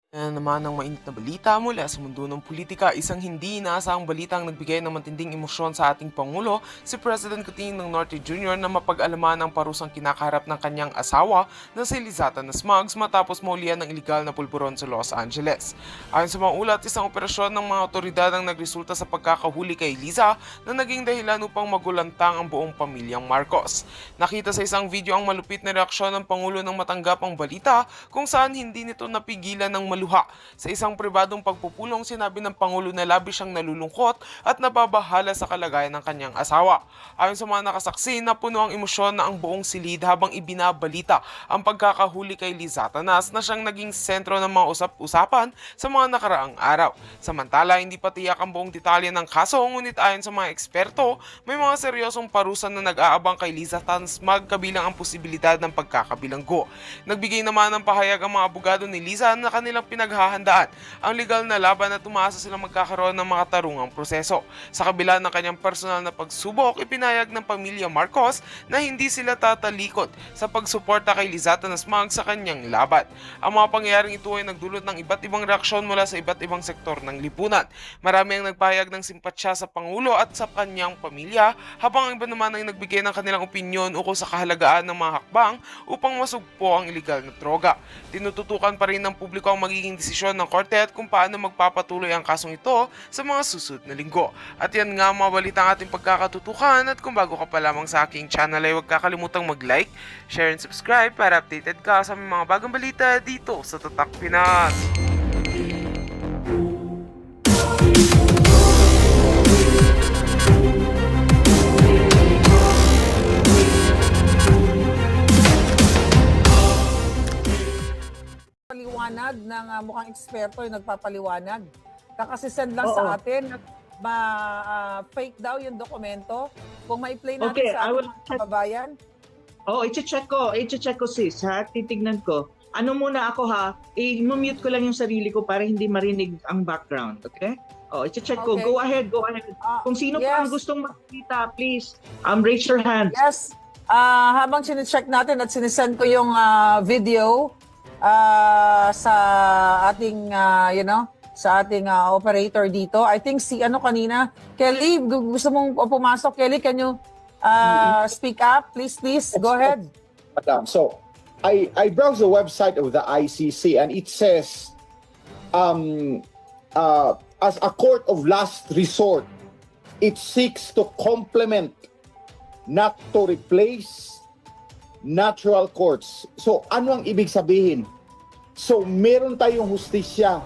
Yan naman ang mainit na balita mula sa mundo ng politika. Isang hindi inaasahang balita ang nagbigay ng matinding emosyon sa ating Pangulo, si President Cotin ng Norte Jr. na mapag-alaman ang parusang kinakaharap ng kanyang asawa na si Lizata Nasmugs matapos maulian ng iligal na pulburon sa Los Angeles. Ayon sa mga ulat, isang operasyon ng mga otoridad ang nagresulta sa pagkakahuli kay Liza na naging dahilan upang magulantang ang buong pamilyang Marcos. Nakita sa isang video ang malupit na reaksyon ng Pangulo nang matanggap ang balita kung saan hindi nito napigilan ng maluha. Sa isang pribadong pagpupulong, sinabi ng Pangulo na labis siyang nalulungkot at nababahala sa kalagayan ng kanyang asawa. Ayon sa mga nakasaksi, napuno ang emosyon na ang buong silid habang ibinabalita ang pagkakahuli kay Lizata Nas na siyang naging sentro ng mga usap-usapan sa mga nakaraang araw. Samantala, hindi pa tiyak ang buong detalye ng kaso, ngunit ayon sa mga eksperto, may mga seryosong parusa na nag-aabang kay Lizata Nas magkabilang ang posibilidad ng pagkakabilanggo. Nagbigay naman ng pahayag ang mga abogado ni Liza na kanilang pinaghahandaan ang legal na laban at umaasa silang magkakaroon ng makatarungang proseso. Sa kabila ng kanyang personal na pagsubok, ipinayag ng pamilya Marcos na hindi sila tatalikod sa pagsuporta kay Lizata Nasmugs sa kanyang laban. Ang mga pangyayaring ito ay nagdulot ng iba't ibang reaksyon mula sa iba't ibang sektor ng lipunan. Marami ang nagpahayag ng simpatsya sa Pangulo at sa kanyang pamilya, habang ang iba naman ay nagbigay ng kanilang opinyon ukol sa kahalagaan ng mga hakbang upang masugpo ang iligal na droga. Tinututukan pa rin ng publiko ang magiging desisyon ng korte at kung paano magpapatuloy ang kasong ito sa mga susunod na linggo. At yan nga mga balita ang ating pagkakatutukan, at kung bago ka pa lamang sa aking channel ay huwag kakalimutang mag-like, share and subscribe para updated ka sa mga bagong balita dito sa Tatak Pinas. Paliwanag ng mukhang eksperto yung nagpapaliwanag. Kakasisend lang Oo. sa atin at fake daw yung dokumento. Kung mai-play natin Okay, sa I ating will mga check. kababayan. I-check ko sis ha, titignan ko. Ano muna ako ha, i-mute ko lang yung sarili ko para hindi marinig ang background, okay? I-check ko. Okay. Go ahead. Kung sino pa ang Yes. gustong makita, please, raise your hands. Yes. Habang sinecheck natin at sinesend ko yung video sa ating, sa ating operator dito. I think si kanina, Kelly, gusto mong pumasok. Kelly, can you speak up? Please, go ahead. Madam. So, I browsed the website of the ICC and it says, as a court of last resort, it seeks to complement, not to replace, natural courts. So, ano ang ibig sabihin? So, meron tayong hustisya.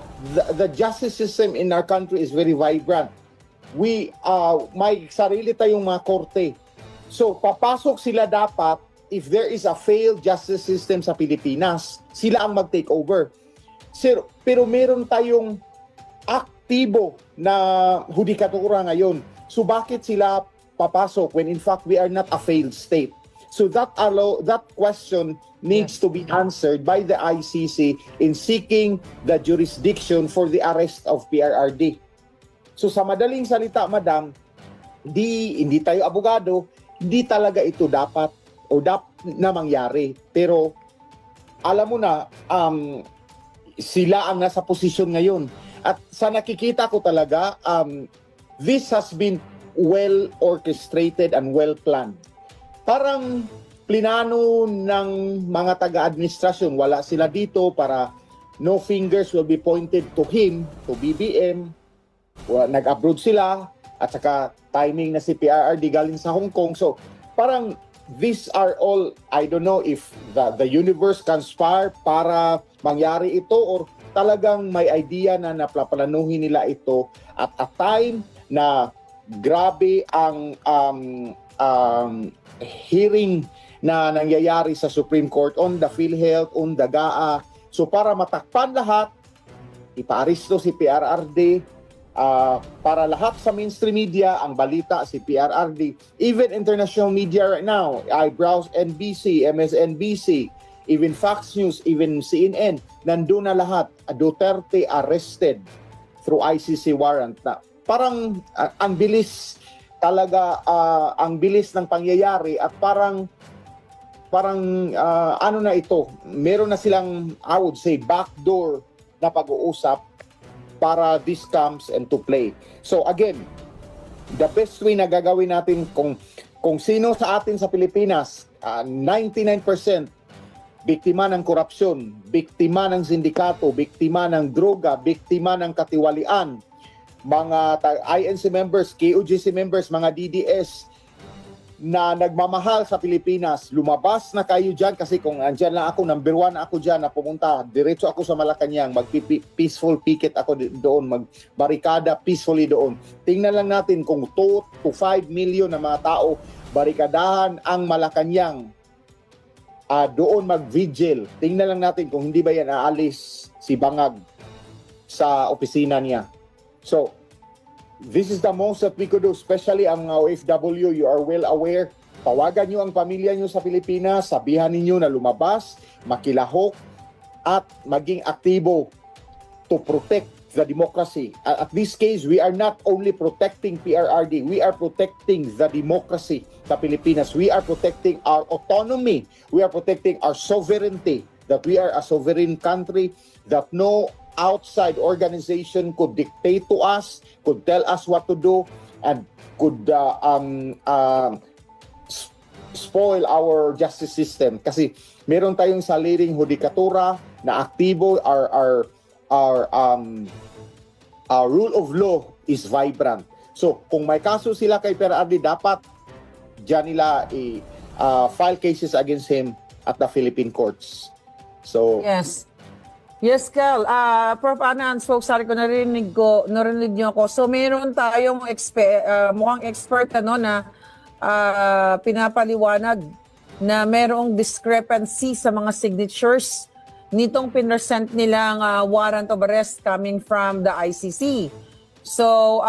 The justice system in our country is very vibrant. May sarili tayong mga korte. So, papasok sila dapat if there is a failed justice system sa Pilipinas, sila ang mag-take over. Pero meron tayong aktibo na hudikatura ngayon. So bakit sila papasok when in fact we are not a failed state? So that question needs to be answered by the ICC in seeking the jurisdiction for the arrest of PRRD. So sa madaling salita, madam, hindi tayo abogado, hindi talaga ito dapat na mangyari. Pero alam mo na, sila ang nasa posisyon ngayon. At sa nakikita ko talaga, this has been well orchestrated and well planned. Parang plinano ng mga taga-administrasyon, wala sila dito para no fingers will be pointed to him, to BBM. Nag-abroad sila at saka timing na si PRRD galing sa Hong Kong. So parang these are all, I don't know if the universe conspire para mangyari ito or talagang may idea na naplaplanuhin nila ito at a time na grabe ang hearing na nangyayari sa Supreme Court on the PhilHealth, on the GAA. So para matakpan lahat, ipaaresto si PRRD, para lahat sa mainstream media ang balita si PRRD, even international media right now, I browse NBC, MSNBC, even Fox News, even CNN, nandun na lahat, Duterte arrested through ICC warrant. Na parang ang bilis talaga, ang bilis ng pangyayari at parang ano na ito, meron na silang, I would say, backdoor na pag-uusap para this comes into play. So again, the best way na gagawin natin kung sino sa atin sa Pilipinas, 99% biktima ng korupsyon, biktima ng sindikato, biktima ng droga, biktima ng katiwalian, mga INC members, KOJC members, mga DDS na nagmamahal sa Pilipinas, lumabas na kayo dyan kasi kung andyan lang ako, number 1 ako dyan na pumunta, diretso ako sa Malacanang, mag-peaceful picket ako doon, magbarikada peacefully doon. Tingnan lang natin kung 2 to 5 million na mga tao barikadahan ang Malacanang, doon mag-vigil. Tingnan lang natin kung hindi ba yan aalis si Bangag sa opisina niya. So, this is the most that we could do, especially ang mga OFW. You are well aware. Tawagan nyo ang pamilya nyo sa Pilipinas, sabihan ninyo na lumabas, makilahok, at maging aktibo to protect the democracy. At this case, we are not only protecting PRRD, we are protecting the democracy sa Pilipinas. We are protecting our autonomy. We are protecting our sovereignty, that we are a sovereign country, that no outside organization could dictate to us, could tell us what to do, and could spoil our justice system. Kasi meron tayong sariling hudikatura na aktibo, our rule of law is vibrant. So, kung may kaso sila kay PRRD, dapat dyan nila file cases against him at the Philippine courts. So, Yes. Yes, Cal. Prof. Ana, sorry ko, narinig niyo ako. So, meron tayong mukhang expert na pinapaliwanag na merong discrepancy sa mga signatures nitong pinresent nilang warrant of arrest coming from the ICC. So,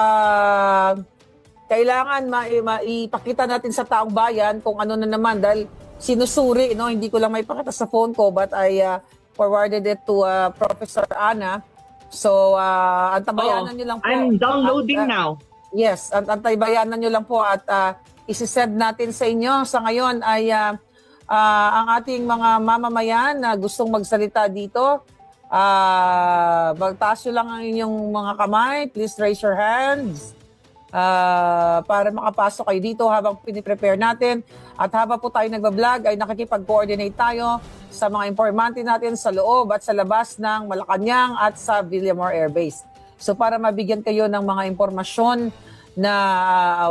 kailangan maipakita natin sa taong bayan kung ano na naman dahil sinusuri, hindi ko lang maipakita sa phone ko but I forwarded it to Professor Ana. So, antabayanan nyo lang po. I'm downloading now. Yes, antabayanan nyo lang po at isisend natin sa inyo. Sa ngayon ay ang ating mga mamamayan na gustong magsalita dito, magtaas nyo lang ang inyong mga kamay. Please raise your hands para makapasok kayo dito habang piniprepare natin. At habang po tayo nagbablog ay nakikipag-coordinate tayo sa mga informante natin sa loob at sa labas ng Malacanang at sa Villamor Air Base. So para mabigyan kayo ng mga impormasyon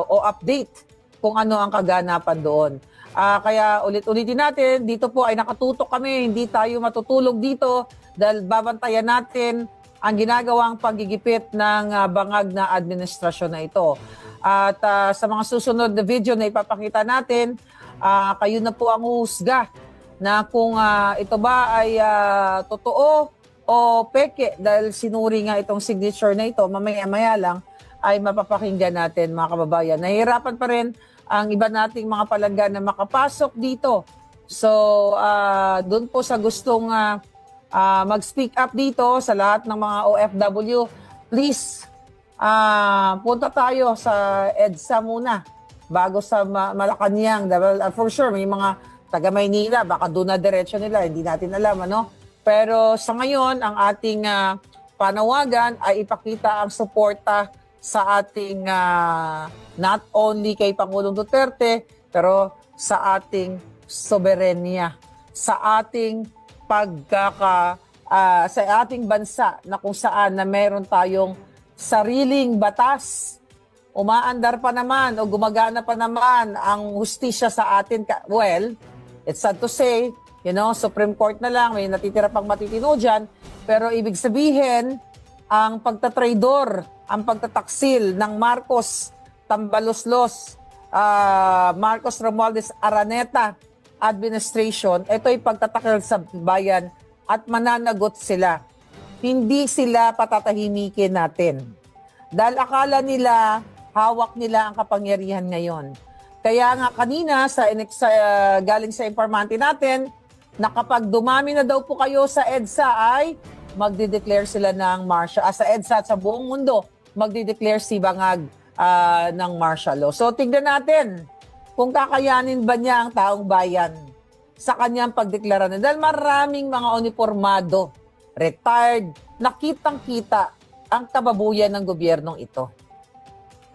o update kung ano ang kaganapan doon. Kaya ulit-ulitin natin, dito po ay nakatutok kami, hindi tayo matutulog dito dahil babantayan natin ang ginagawang paggigipit ng bangag na administrasyon na ito. At sa mga susunod na video na ipapakita natin, kayo na po ang uhusga na kung ito ba ay totoo o peke dahil sinuri nga itong signature na ito, mamaya-maya lang ay mapapakinggan natin mga kababayan. Nahihirapan pa rin ang iba nating mga palanggan na makapasok dito. So, doon po sa gustong mag-speak up dito sa lahat ng mga OFW, please, punta tayo sa EDSA muna bago sa Malacanang. For sure, may mga taga Maynila, baka doon na diretsyo nila, hindi natin alam, Pero sa ngayon, ang ating panawagan ay ipakita ang suporta sa ating not only kay Pangulong Duterte, pero sa ating soberenya, sa ating sa ating bansa na kung saan na meron tayong sariling batas. Umaandar pa naman o gumagana pa naman ang hustisya sa atin. Well, it's sad to say, Supreme Court na lang, may natitira pang matitino dyan. Pero ibig sabihin, ang pagtatraidor, ang pagtataksil ng Marcos Tambaloslos, Marcos Romualdez Araneta administration, ito ay pagtatakil sa bayan at mananagot sila. Hindi sila patatahimikin natin. Dahil akala nila, hawak nila ang kapangyarihan ngayon. Kaya nga kanina, galing sa informante natin, na kapag dumami na daw po kayo sa EDSA ay magdideclare sila ng martial. Sa EDSA at sa buong mundo, magdideclare si Bangag ng martial law. So tignan natin kung kakayanin ba niya ang taong bayan sa kanyang pagdeklara na. Dahil maraming mga uniformado, retired, nakitang-kita ang kababuyan ng gobyernong ito.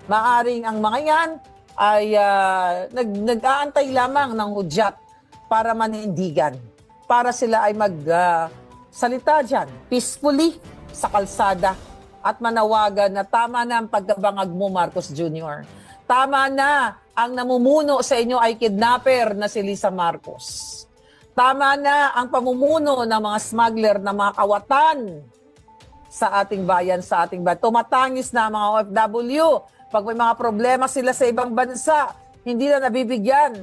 Maaring ang mga yan ay nag-aantay lamang ng hudyat para manindigan, para sila ay salita dyan peacefully sa kalsada at manawagan na tama na ang pagkabangag mo, Marcos Jr. Tama na ang namumuno sa inyo ay kidnapper na si Lisa Marcos. Tama na ang pamumuno ng mga smuggler na mga kawatan sa ating bayan, sa ating bayan. Tumatangis na ang mga OFW. Pag may mga problema sila sa ibang bansa, hindi na nabibigyan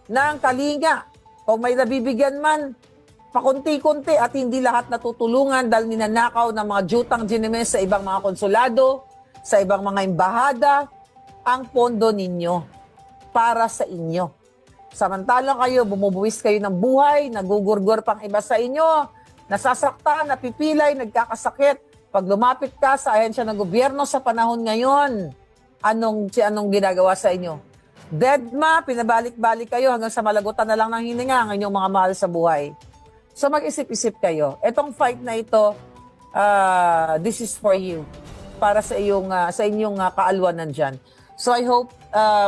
ng kalinga. Kung may nabibigyan man, pakunti-kunti at hindi lahat natutulungan dahil ninanakaw ng mga jutang ginimes sa ibang mga konsulado, sa ibang mga embahada, ang pondo ninyo para sa inyo. Samantalang kayo, bumubuwis kayo ng buhay, nagugurgur pang iba sa inyo, nasasaktan, napipilay, nagkakasakit. Pag lumapit ka sa ahensya ng gobyerno sa panahon ngayon, anong ginagawa sa inyo? Deadma, pinabalik-balik kayo hanggang sa malagutan na lang ng hininga ang inyong mga mahal sa buhay. So mag-isip-isip kayo. Etong fight na ito, this is for you. Para sa inyong kaalwanan dyan. So I hope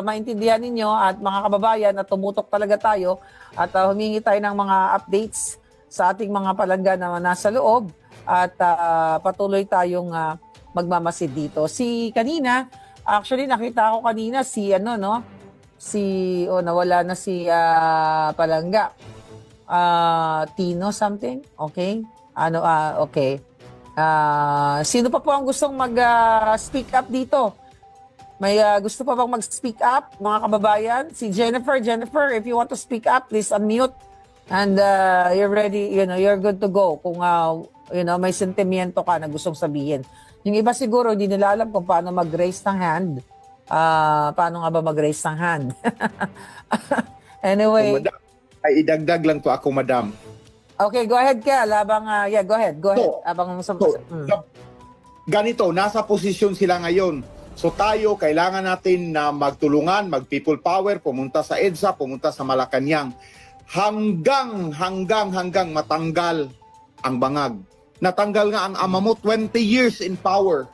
maintindihan ninyo at mga kababayan na tumutok talaga tayo at humingi tayo ng mga updates sa ating mga palangga na nasa loob at patuloy tayong magmamasid dito. Actually nakita ko kanina nawala na si palangga. Tino something, okay? Okay. Sino pa po ang gustong mag-speak up dito? May gusto pa bang mag-speak up, mga kababayan? Si Jennifer, if you want to speak up, please unmute. And you're ready, you're good to go. Kung, may sentimiento ka na gustong sabihin. Yung iba siguro, hindi nila alam kung paano mag-raise ng hand. Paano nga ba mag-raise ng hand? Anyway. Madam, ay idagdag lang to ako, madam. Okay, go ahead, Kel. Go ahead. Ganito, nasa posisyon sila ngayon. So tayo, kailangan natin na magtulungan, mag-people power, pumunta sa EDSA, pumunta sa Malacanang, hanggang matanggal ang bangag. Natanggal nga ang ama mo, 20 years in power.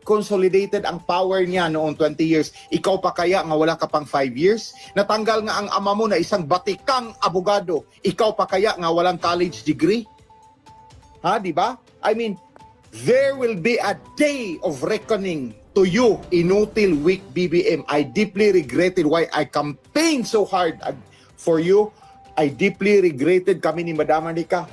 Consolidated ang power niya noong 20 years. Ikaw pa kaya nga wala ka pang 5 years? Natanggal nga ang ama mo na isang batikang abogado. Ikaw pa kaya nga walang college degree? Ha, di ba? I mean, there will be a day of reckoning to you, inutil, weak BBM. I deeply regretted why I campaigned so hard for you. I deeply regretted kami ni Madam Anika.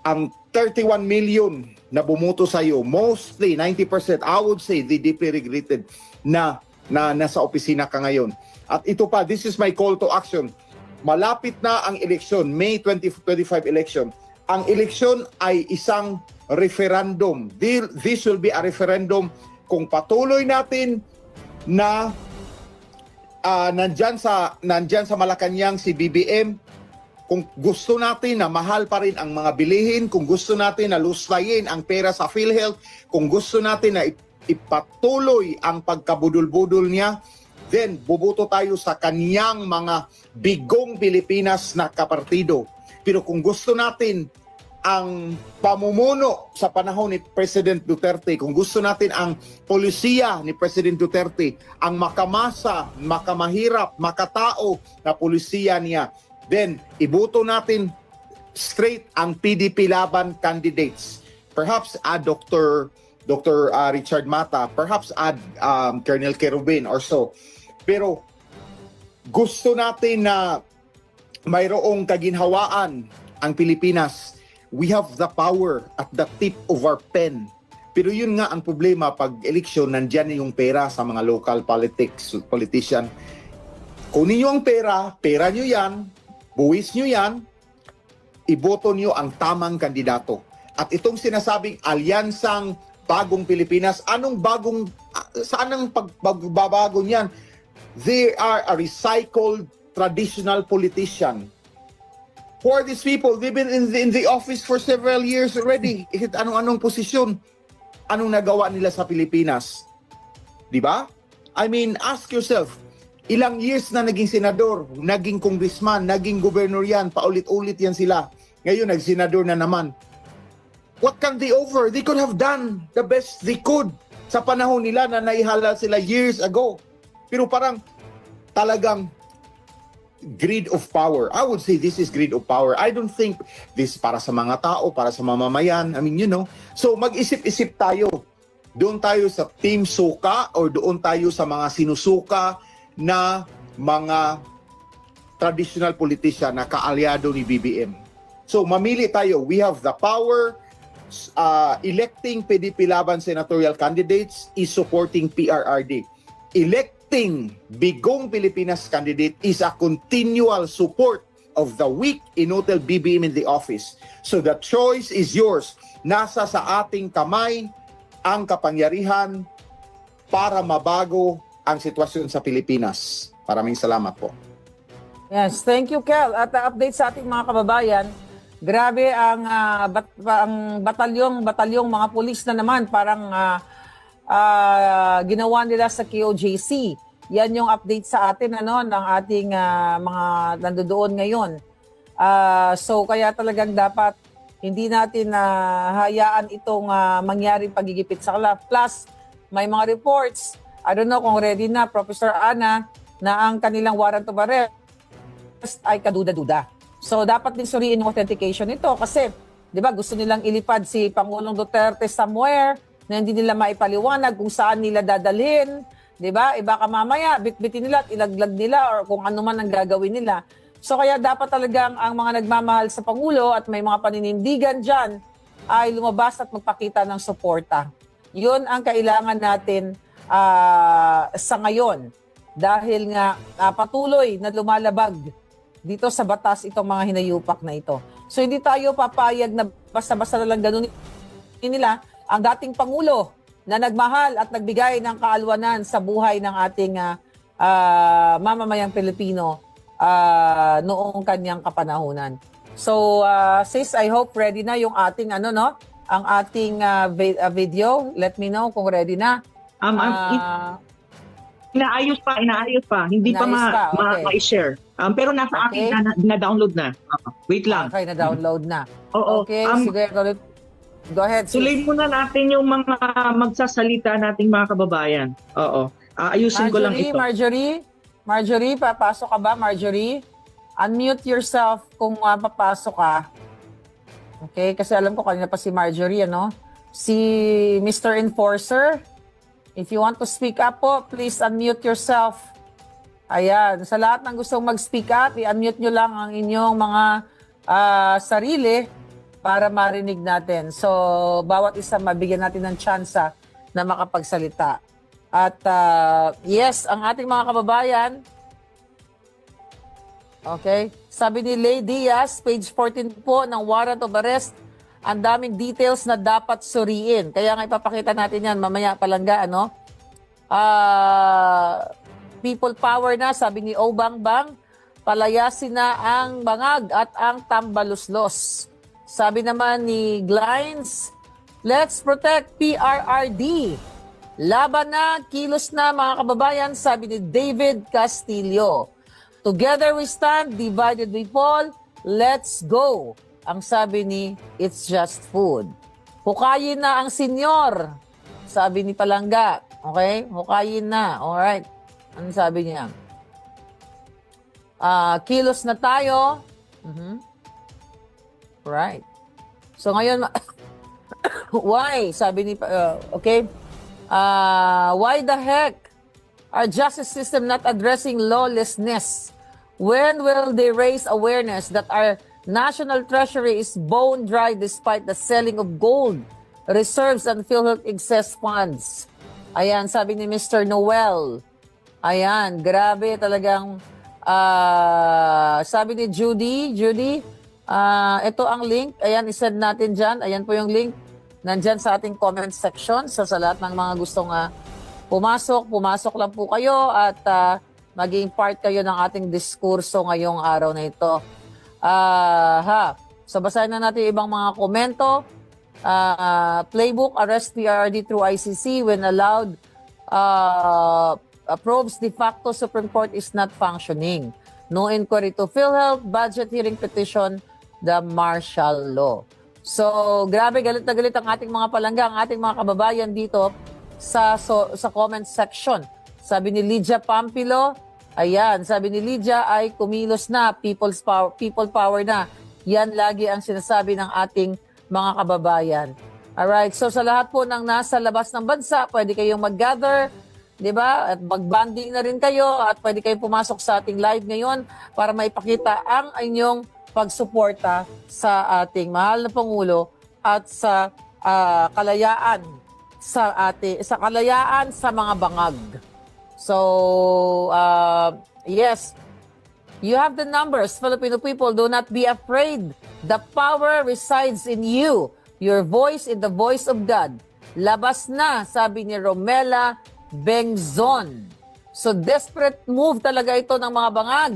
Ang 31 million na bumuto sa iyo, mostly 90%, I would say they deeply regretted na nasa opisina ka ngayon. At ito pa, this is my call to action. Malapit na ang eleksyon, May 2025 election. Ang eleksyon ay isang referendum. This will be a referendum kung patuloy natin na nandyan sa Malacanang si BBM, kung gusto natin na mahal pa rin ang mga bilihin, kung gusto natin na luslayin ang pera sa PhilHealth, kung gusto natin na ipatuloy ang pagkabudol-budol niya, then bubuto tayo sa kaniyang mga bigong Pilipinas na kapartido. Pero kung gusto natin ang pamumuno sa panahon ni President Duterte, kung gusto natin ang polisiya ni President Duterte, ang makamasa, makamahirap, makatao na polisiya niya, then ibuto natin straight ang PDP laban candidates. Perhaps Dr. Richard Mata, perhaps Colonel Kerubin or so. Pero gusto natin na mayroong kaginhawaan ang Pilipinas. We have the power at the tip of our pen. Pero yun nga ang problema pag eleksyon, nandyan yung pera sa mga local politician. Kunin nyo ang pera nyo yan, buwis nyo yan, iboto nyo ang tamang kandidato. At itong sinasabing alyansang bagong Pilipinas, saan ang pagbabago niyan? They are a recycled traditional politician. Who are these people? They've been in the office for several years already. Anong posisyon? Anong nagawa nila sa Pilipinas? Di ba? I mean, ask yourself, ilang years na naging senador, naging congressman, naging gobernador yan, paulit-ulit yan sila. Ngayon, nagsenador na naman. what can they offer? They could have done the best they could sa panahon nila na naihala sila years ago. Pero parang talagang greed of power. I would say this is greed of power. I don't think this para sa mga tao, para sa mamamayan. I mean, you know. So mag-isip-isip tayo. Doon tayo sa team suka or doon tayo sa mga sinusuka na mga traditional politician na kaalyado ni BBM. So mamili tayo. We have the power. Electing PDP Laban senatorial candidates is supporting PRRD. Electing Bigong Pilipinas candidate is a continual support of the weak inutil BBM in the office. So the choice is yours. Nasa sa ating kamay ang kapangyarihan para mabago ang sitwasyon sa Pilipinas. Maraming salamat po. Yes, thank you, Kel. At update sa ating mga kababayan, grabe ang batalyong mga pulis na naman parang ginawa nila sa KOJC. Yan yung update sa atin ng ating mga nandoon ngayon. So kaya talagang dapat hindi natin hayaan itong mangyaring pagigipit sa kanila. Plus, may mga reports, I don't know kung ready na, Professor Ana, na ang kanilang warrant of arrest ay kaduda-duda. So dapat din suriin yung authentication nito kasi 'di ba gusto nilang ilipad si Pangulong Duterte somewhere na hindi nila maipaliwanag kung saan nila dadalhin, 'di ba? Baka mamaya bitbitin nila at ilaglag nila or kung ano man ang gagawin nila. So kaya dapat talagang ang mga nagmamahal sa Pangulo at may mga paninindigan diyan ay lumabas at magpakita ng suporta. 'Yun ang kailangan natin sa ngayon dahil nga patuloy na lumalabag dito sa batas itong mga hinayupak na ito. So hindi tayo papayag na basta-basta na lang ganun nila ang dating Pangulo na nagmahal at nagbigay ng kaalwanan sa buhay ng ating mamamayang Pilipino noong kanyang kapanahunan. So sis, I hope ready na yung ating ang ating video. Let me know kung ready na. Inaayos pa. Hindi pa okay. ma-share. Pero nasa akin na-download na. Wait lang. Okay, na-download na. Oo. Okay, sige. Go ahead. Tuloy muna natin yung mga magsasalita nating mga kababayan. Oo. Ayusin ko lang ito. Marjorie, papasok ka ba, Marjorie? Unmute yourself kung papasok ka. Okay, kasi alam ko kanina pa si Marjorie, Si Mr. Enforcer, if you want to speak up po, please unmute yourself. Ayan, sa lahat ng gustong mag-speak up, i-unmute nyo lang ang inyong mga sarili para marinig natin. So, bawat isa mabigyan natin ng tsansa na makapagsalita. At yes, ang ating mga kababayan, okay, sabi ni Lay Diaz, page 14 po ng warrant of arrest, ang daming details na dapat suriin. Kaya nga ipapakita natin yan mamaya palangga, people power na, sabi ni Obangbang, palayasin na ang bangag at ang tambaluslos. Sabi naman ni Glines, let's protect PRRD. Laban na, kilos na mga kababayan, sabi ni David Castillo. Together we stand, divided we fall, let's go. Ang sabi ni It's Just Food. Hukayin na ang senyor, sabi ni Palangga. Okay? Hukayin na. Alright. Ano sabi niya? Kilos na tayo. Right. So ngayon, why? Sabi ni, okay. Why the heck our justice system not addressing lawlessness? When will they raise awareness that our national treasury is bone dry despite the selling of gold, reserves, and PhilHealth excess funds? Ayan, sabi ni Mr. Noel. Ayan, grabe talagang, sabi ni Judy, ito ang link. Ayan, isend natin dyan. Ayan po yung link. Nandyan sa ating comment section. So sa lahat ng mga gustong pumasok lang po kayo at maging part kayo ng ating diskurso ngayong araw na ito. So basahin na natin ibang mga komento. Playbook, arrest PRRD through ICC when allowed. Probes de facto Supreme Court is not functioning. No inquiry to PhilHealth, budget hearing petition, the martial law. So, grabe, galit na galit ang ating mga palangga, ang ating mga kababayan dito sa comment section. Sabi ni Lydia Pampilo, ayan, sabi ni Lydia ay kumilos na, people power na. Yan lagi ang sinasabi ng ating mga kababayan. Alright, so sa lahat po ng nasa labas ng bansa, pwede kayong mag-gather, di ba? At mag-banding na rin kayo at pwede kayong pumasok sa ating live ngayon para maipakita ang inyong pagsuporta sa ating mahal na Pangulo at sa kalayaan sa kalayaan sa mga bangag. So, yes, you have the numbers, Filipino people. Do not be afraid. The power resides in you. Your voice in the voice of God. Labas na, sabi ni Romela Bengzon. So, desperate move talaga ito ng mga bangag.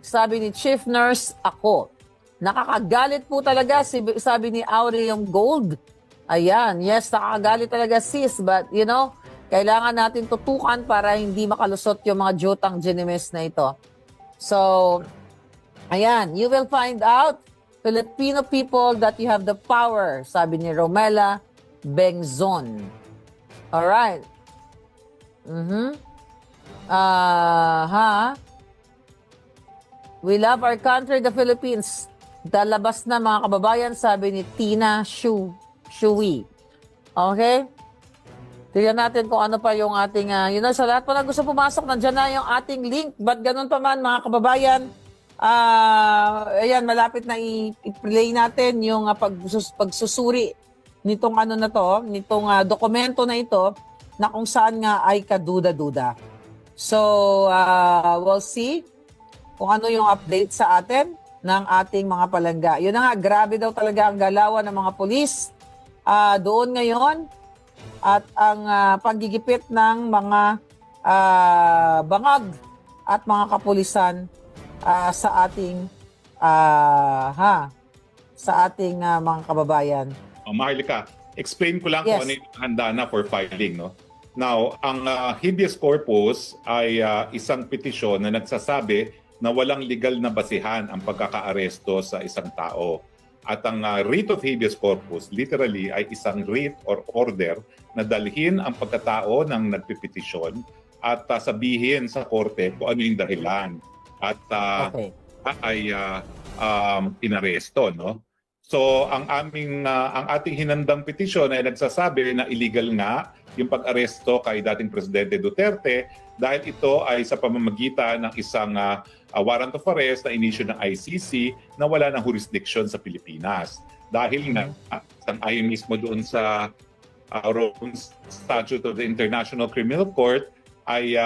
Sabi ni Chief Nurse ako. Nakakagalit po talaga, sabi ni Aurelium Gold. Ayan, yes, nakakagalit talaga sis. But, you know, kailangan natin tutukan para hindi makalusot yung mga jutang genimis na ito. So, ayan, you will find out, Filipino people, that you have the power, sabi ni Romela Bengzon. Alright. We love our country, the Philippines. Dalabas na mga kababayan, sabi ni Tina Shui. Okay? Tignan natin kung ano pa yung ating, sa lahat pa na gusto pumasok, nandiyan na yung ating link. But ganun pa man mga kababayan, ayan, malapit na i-play natin yung pagsusuri nitong nitong dokumento na ito na kung saan nga ay kaduda-duda. So, we'll see kung ano yung update sa atin ng ating mga palangga. Yun na nga, grabe daw talaga ang galawan ng mga pulis doon ngayon at ang paggigipit ng mga bangag at mga kapulisan sa ating mga kababayan. Maharlika, explain ko lang Yes. kung ano yung handa na for filing. No? Now, ang habeas corpus ay isang petisyon na nagsasabi na walang legal na basihan ang pagkakaaresto sa isang tao. At ang writ of habeas corpus literally ay isang writ or order na dalhin ang pagkatao ng nagpipetisyon at sabihin sa korte kung ano yung dahilan at Okay. ay inaresto, no? So ang ating hinandang petisyon ay nagsasabi na illegal nga yung pag-aresto kay dating Presidente Duterte dahil ito ay sa pamamagitan ng isang warrant of arrest na inisyu ng ICC na wala ng jurisdiction sa Pilipinas. Dahil nga, sang-ayon mismo doon sa Rome Statute of the International Criminal Court, ay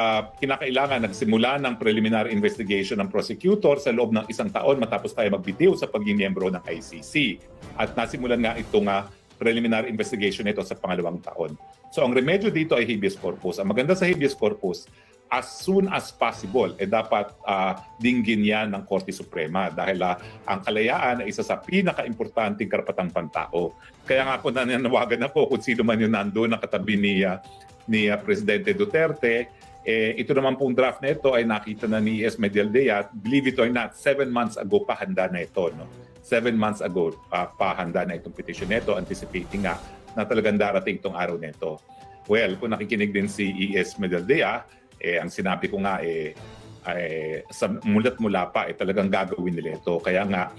kinakailangan nagsimula ng preliminary investigation ng prosecutor sa loob ng 1 taon matapos tayo magbitiw sa pagiging miyembro ng ICC. At nasimulan nga itong preliminary investigation nito sa 2nd taon. So ang remedyo dito ay habeas corpus. Ang maganda sa habeas corpus, as soon as possible, dapat dinggin yan ng Korte Suprema dahil ang kalayaan ay isa sa pinaka-importanting karapatang pantao. Kaya nga po nananawagan na po kung sino man yung nandoon na katabi ni Presidente Duterte. Ito naman pong draft na ito ay nakita na ni E.S. Medialdea. Believe it or not, 7 months ago pa handa na ito. No? 7 months ago pa handa na itong petition nito, anticipating nga na talagang darating itong araw nito. Well, kung nakikinig din si E.S. Medialdea, ang sinabi ko nga sa mulat mula pa talagang gagawin nila ito. Kaya nga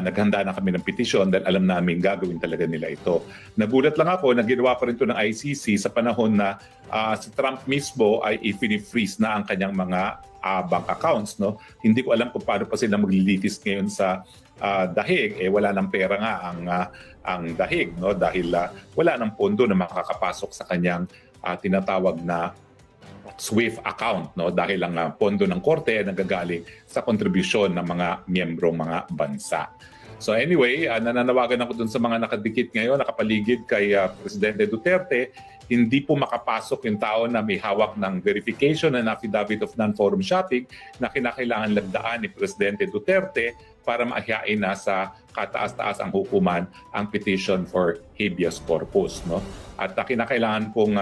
naghanda na kami ng petisyon dahil alam namin gagawin talaga nila ito. Nagulat lang ako na ginawa pa rin ito ng ICC sa panahon na si Trump mismo ay i-freeze na ang kanyang mga bank accounts. No? Hindi ko alam kung paano pa sila maglilitis ngayon sa dahig. Wala ng pera nga ang dahig, no? Dahil wala ng pondo na makakapasok sa kanyang tinatawag na SWIFT account, no? Dahil ang pondo ng korte ay nagagaling sa kontribusyon ng mga miyembrong mga bansa. So anyway, nananawagan ako dun sa mga nakadikit ngayon, nakapaligid kay Presidente Duterte, hindi po makapasok yung tao na may hawak ng verification and affidavit of non-forum shopping na kinakailangan lagdaan ni Presidente Duterte para maahiyain na sa kataas-taas ang hukuman ang petition for habeas corpus, no? At kinakailangan pong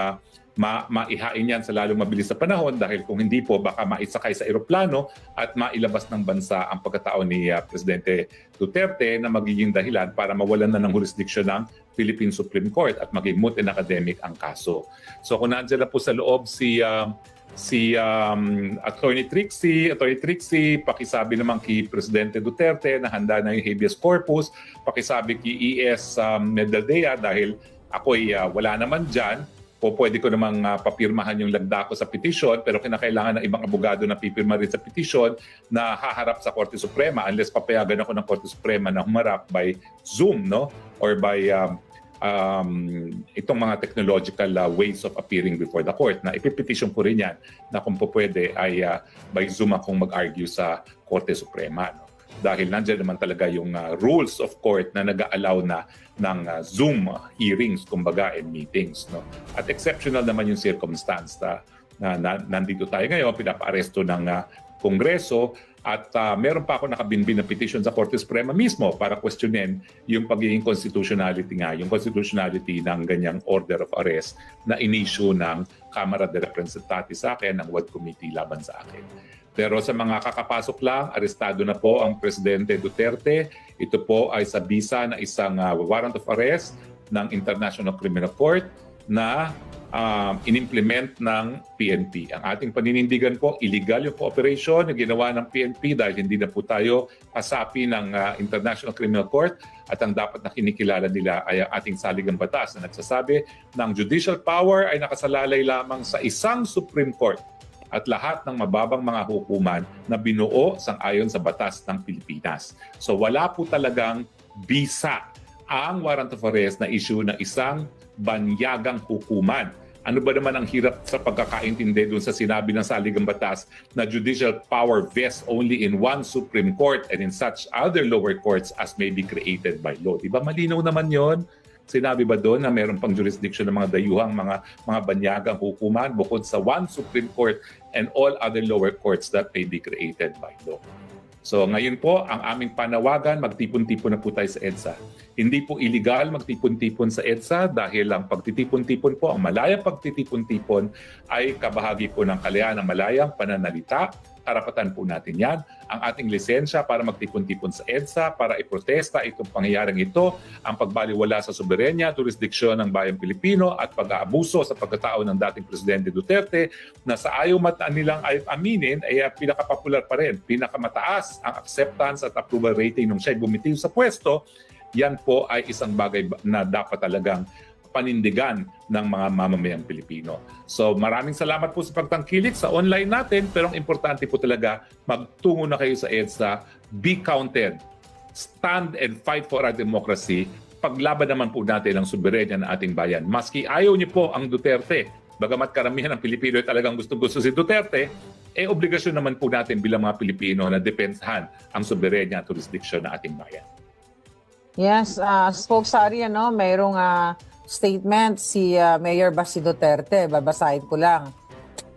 maihain yan sa lalong mabilis na panahon dahil kung hindi po baka maisakay sa eroplano at mailabas ng bansa ang pagkatao ni Presidente Duterte na magiging dahilan para mawalan na ng jurisdiction ng Philippine Supreme Court at maging moot and academic ang kaso. So kung nandiyan na po sa loob si Attorney Trixie, pakisabi naman kay Presidente Duterte na handa na yung habeas corpus, pakisabi kay ES Medaldea dahil ako'y wala naman dyan, pwede ko namang papirmahan yung lagda ko sa petisyon pero kinakailangan ng ibang abogado na pipirma rin sa petisyon na haharap sa Korte Suprema unless papayagan ako ng Korte Suprema na humarap by Zoom, no? Or by itong mga technological ways of appearing before the court na ipipetition ko rin yan na kung po pwede ay by Zoom akong mag-argue sa Korte Suprema, no? Dahil nandiyan naman talaga yung rules of court na nag-allow na ng Zoom hearings, kumbaga, and meetings, no? At exceptional naman yung circumstance na nandito tayo ngayon, pinapa-aresto ng Kongreso at meron pa ako nakabinbin na petition sa Korte Suprema mismo para questionin yung pagiging constitutionality ng ganyang order of arrest na in-issue ng Kamara de Representantes sa akin, ng WAD Committee laban sa akin. Pero sa mga kakapasok lang, arestado na po ang Presidente Duterte. Ito po ay sa bisa na isang warrant of arrest ng International Criminal Court na inimplement ng PNP. Ang ating paninindigan po, illegal yung cooperation na ginawa ng PNP dahil hindi na po tayo kasapi ng International Criminal Court at ang dapat na kinikilala nila ay ang ating saligang batas na nagsasabi ng judicial power ay nakasalalay lamang sa isang Supreme Court at lahat ng mababang mga hukuman na binuo sang-ayon sa batas ng Pilipinas. So wala po talagang bisa ang warrant of arrest na issue ng isang banyagang hukuman. Ano ba naman ang hirap sa pagkakaintindi doon sa sinabi ng saligang batas na judicial power vests only in one Supreme Court and in such other lower courts as may be created by law? Diba malinaw naman yon? Sinabi ba doon na mayroon pang jurisdiction ng mga dayuhang mga banyagang hukuman bukod sa one Supreme Court and all other lower courts that may be created by law? So ngayon po, ang aming panawagan, magtipon-tipon na po tayo sa EDSA. Hindi po illegal magtipon-tipon sa EDSA dahil ang pagtitipon-tipon po, ang malayang pagtitipon-tipon ay kabahagi po ng kalayaan ng malayang pananalita. Karapatan po natin yan. Ang ating lisensya para magtipon-tipon sa EDSA, para iprotesta itong pangyayaring ito, ang pagbaliwala sa soberenya, jurisdiksyon ng bayang Pilipino at pag-aabuso sa pagkatao ng dating Presidente Duterte na sa ayaw nilang aminin ay pinakapopular pa rin, pinakamataas ang acceptance at approval rating nung siya'y bumitiw sa pwesto. Yan po ay isang bagay na dapat talagang panindigan ng mga mamamayang Pilipino. So maraming salamat po sa pagtangkilik sa online natin, pero ang importante po talaga, magtungo na kayo sa EDSA, be counted, stand and fight for our democracy, paglaban naman po natin ang soberenya ng ating bayan. Maski ayaw niyo po ang Duterte, bagamat karamihan ng Pilipino ay talagang gusto si Duterte, obligasyon naman po natin bilang mga Pilipino na depensahan ang soberenya at jurisdiction ng ating bayan. Yes, Spokesari, mayroong statement si Mayor Basi Duterte. Babasahin ko lang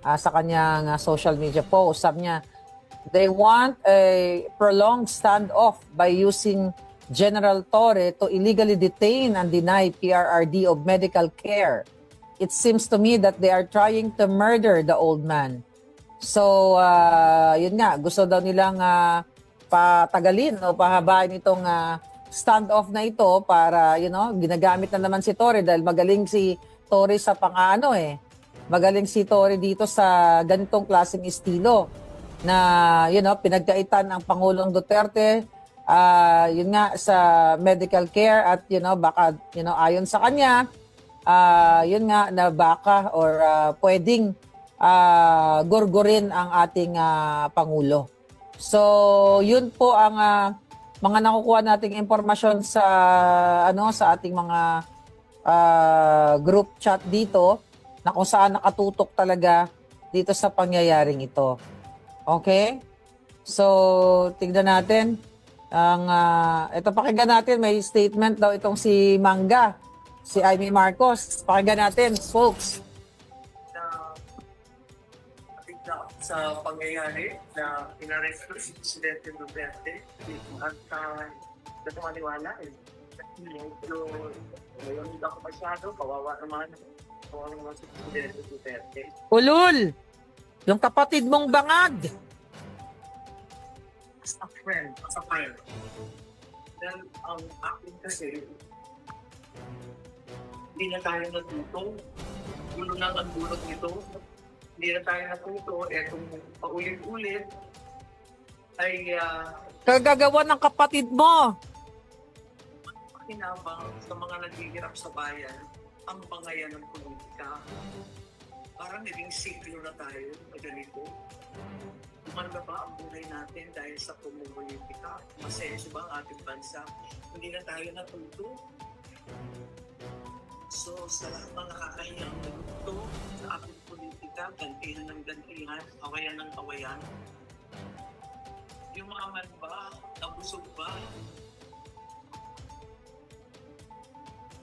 sa kanyang social media post. Sabi niya, they want a prolonged standoff by using General Torre to illegally detain and deny PRRD of medical care. It seems to me that they are trying to murder the old man. So, yun nga, gusto daw nilang patagalin o pahabain itong standoff na ito para, ginagamit na naman si Torre dahil magaling si Torre sa Magaling si Torre dito sa ganitong klaseng estilo na, pinagkaitan ng Pangulong Duterte, yun nga, sa medical care at, baka, ayon sa kanya, yun nga, na baka or pwedeng gorgorin ang ating Pangulo. So, yun po ang mga nakukuha nating impormasyon sa sa ating mga group chat dito na kung saan nakatutok talaga dito sa pangyayaring ito. Okay? So, tignan natin ang ito, pakinggan natin, may statement daw itong si Mangga, si Amy Marcos. Pakinggan natin, folks. I think sa pangyayari na inaresto si Presidente Duterte at hindi maniwala eh. Pero ngayon hindi ako masyado, kawawa naman si Presidente Duterte. Ulul, yung kapatid mong bangag. As a friend. Then ang akin kasi, hindi na tayo natuto. Gulo na ang gulot nito. Hindi na tayo natuto. Etong paulit-ulit ay Kagagawa ng kapatid mo. kinabang sa mga naghihirap sa bayan ang pangayan ng politika. Parang naging siklo na tayo na ganito. Umanda ba ang buhay natin dahil sa pumupolitika? Masenso ba ang ating bansa? Hindi na tayo natuto. So, sa lahat ng nakakahiyang natuto sa ating politika, gantihan ng gantihan, awayan ng awayan. Yung mga man ba, nabusog ba?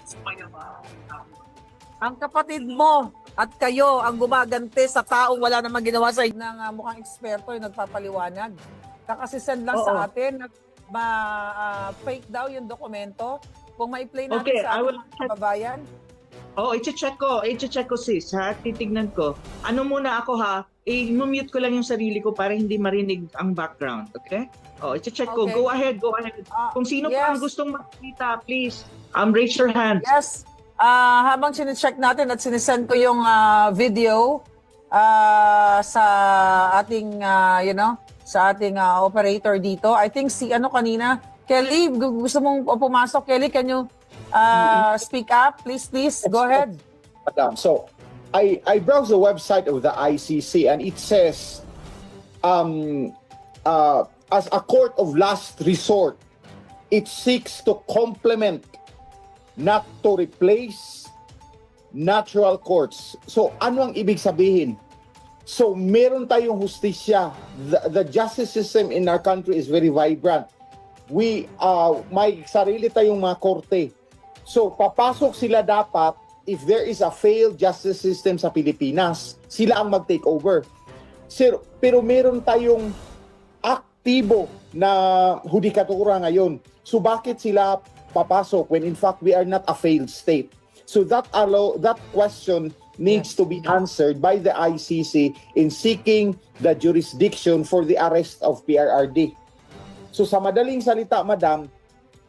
Sumaya ba? Ang kapatid mo at kayo ang gumagante sa taong wala namang ginawa sa inyo ng mukhang eksperto yung nagpapaliwanag. Kakasisend lang Oo. sa atin na fake daw yung dokumento. Kung ma-play natin Okay, sa I will ating mga kababayan. I-check ko sis ha, titignan ko. Ano muna ako ha, i-mute ko lang yung sarili ko para hindi marinig ang background, okay? I-check ko. Okay. Go ahead. Kung sino pa ang yes. gustong makita, please, raise your hand. Yes. Habang sinecheck natin at sinesend ko yung video sa ating, sa ating operator dito. I think si kanina, Kelly, gusto mong pumasok? Kelly, can you speak up? Please, go ahead. Madam. So, I browsed the website of the ICC and it says, as a court of last resort, it seeks to complement, not to replace, natural courts. So, ano ang ibig sabihin? So, meron tayong hustisya. The justice system in our country is very vibrant. May sarili tayong mga korte. So, papasok sila dapat if there is a failed justice system sa Pilipinas, sila ang mag-take over. Pero meron tayong aktibo na hudikatura ngayon. So, bakit sila papasok when in fact we are not a failed state? So, that question needs to be answered by the ICC in seeking the jurisdiction for the arrest of PRRD. So sa madaling salita, madam,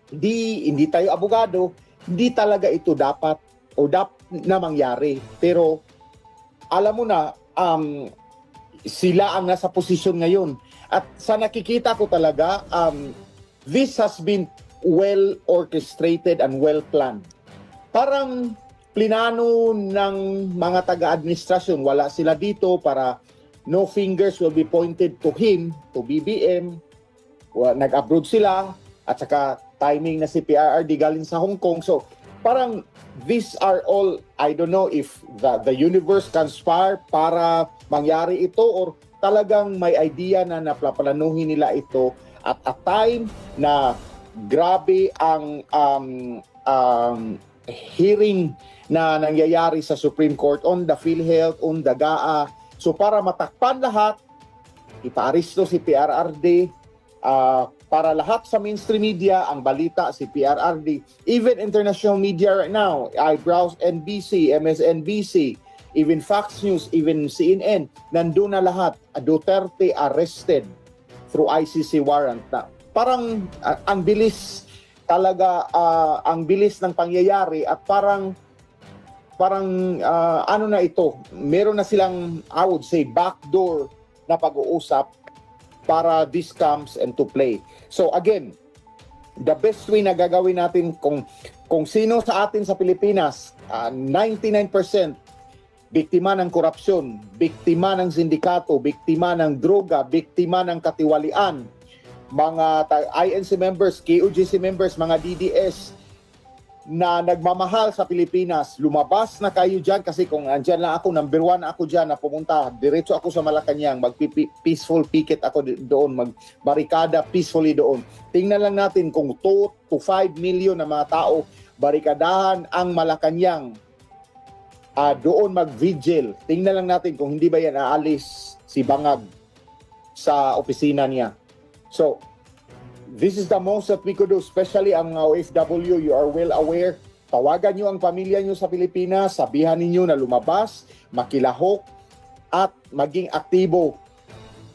hindi tayo abogado, hindi talaga ito dapat na mangyari. Pero alam mo na, sila ang nasa posisyon ngayon. At sa nakikita ko talaga, this has been well orchestrated and well planned. Parang plinano ng mga taga-administrasyon, wala sila dito para no fingers will be pointed to him, to BBM. Nag-abroad sila at saka timing na si PRRD galing sa Hong Kong. So parang these are all, I don't know if the universe conspire para mangyari ito or talagang may idea na naplaplanuhin nila ito at a time na grabe ang hearing na nangyayari sa Supreme Court on the PhilHealth, on the GAA. So para matakpan lahat, ipaaresto si PRRD, para lahat sa mainstream media, ang balita si PRRD, even international media right now, I browse NBC, MSNBC, even Fox News, even CNN, nandun na lahat, Duterte arrested through ICC warrant na. Parang ang bilis talaga, ang bilis ng pangyayari at parang ano na ito, meron na silang, I would say, backdoor na pag-uusap para this comes into play. So again, the best way na gagawin natin kung sino sa atin sa Pilipinas, 99% biktima ng korupsyon, biktima ng sindikato, biktima ng droga, biktima ng katiwalian, mga INC members, KOGC members, mga DDS na nagmamahal sa Pilipinas, lumabas na kayo dyan kasi kung andyan lang ako, number 1 ako dyan na pumunta, diretso ako sa Malacanang, mag-peaceful picket ako doon, mag-barikada peacefully doon. Tingnan lang natin kung 2 to 5 million na mga tao barikadahan ang Malacanang, doon mag-vigil. Tingnan lang natin kung hindi ba yan aalis si Bangag sa opisina niya. So, this is the most that we could do, especially ang OFW. You are well aware. Tawagan nyo ang pamilya nyo sa Pilipinas, sabihan ninyo na lumabas, makilahok, at maging aktibo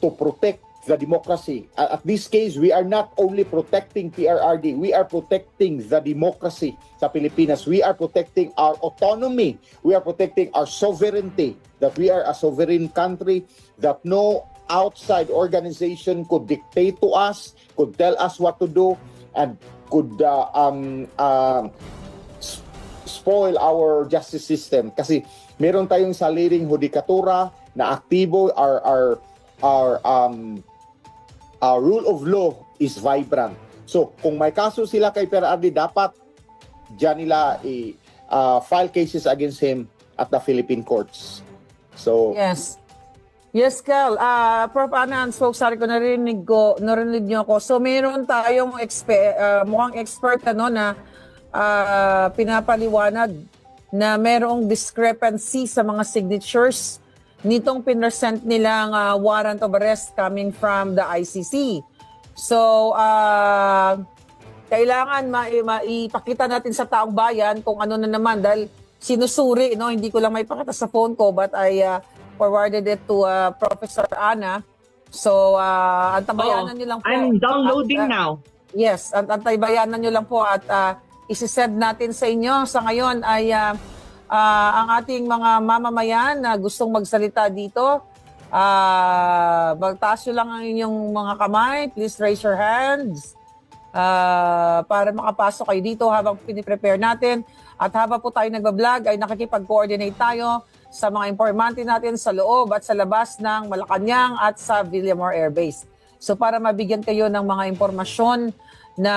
to protect the democracy. At this case, we are not only protecting PRRD, we are protecting the democracy sa Pilipinas. We are protecting our autonomy. We are protecting our sovereignty, that we are a sovereign country, that no outside organization could dictate to us, could tell us what to do, and could spoil our justice system. Kasi meron tayong sariling hudikatura na aktibo, our rule of law is vibrant. So, kung may kaso sila kay PRRD, dapat dyan nila file cases against him at the Philippine courts. So, Yes. Yes, Cal. Prof. Anan, so sorry ko narinig niyo ako. So meron tayong mukhang expert na pinapaliwanag na merong discrepancy sa mga signatures nitong pinresent nilang warrant of arrest coming from the ICC. So, kailangan maipakita natin sa taong bayan kung ano na naman dahil sinusuri, hindi ko lang maipakita sa phone ko but I forwarded it to Professor Ana. So, antabayanan nyo lang po. I'm downloading now. Yes, antabayanan nyo lang po at isi-send natin sa inyo. Sa ngayon ay ang ating mga mamamayan na gustong magsalita dito, magtaas nyo lang ang inyong mga kamay. Please raise your hands para makapasok kayo dito habang piniprepare natin. At habang po tayo nagbablog ay nakikipag-coordinate tayo sa mga informante natin sa loob at sa labas ng Malacanang at sa Villamor Air Base. So para mabigyan kayo ng mga impormasyon na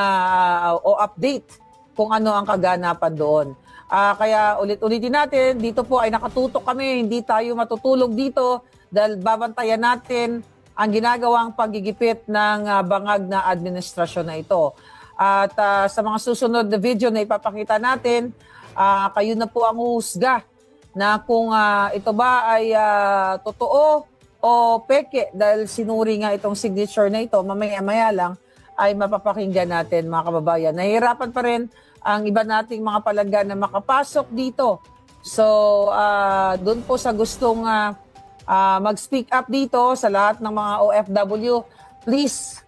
o update kung ano ang kaganapan doon. Kaya ulit-ulitin natin, dito po ay nakatutok kami, hindi tayo matutulog dito dahil babantayan natin ang ginagawang paggigipit ng bangag na administrasyon na ito. At sa mga susunod na video na ipapakita natin, kayo na po ang uhusga na kung ito ba ay totoo o peke dahil sinuri nga itong signature na ito, mamaya-maya lang ay mapapakinggan natin mga kababayan. Nahihirapan pa rin ang iba nating mga palangga na makapasok dito. So, doon po sa gustong mag-speak up dito sa lahat ng mga OFW, please,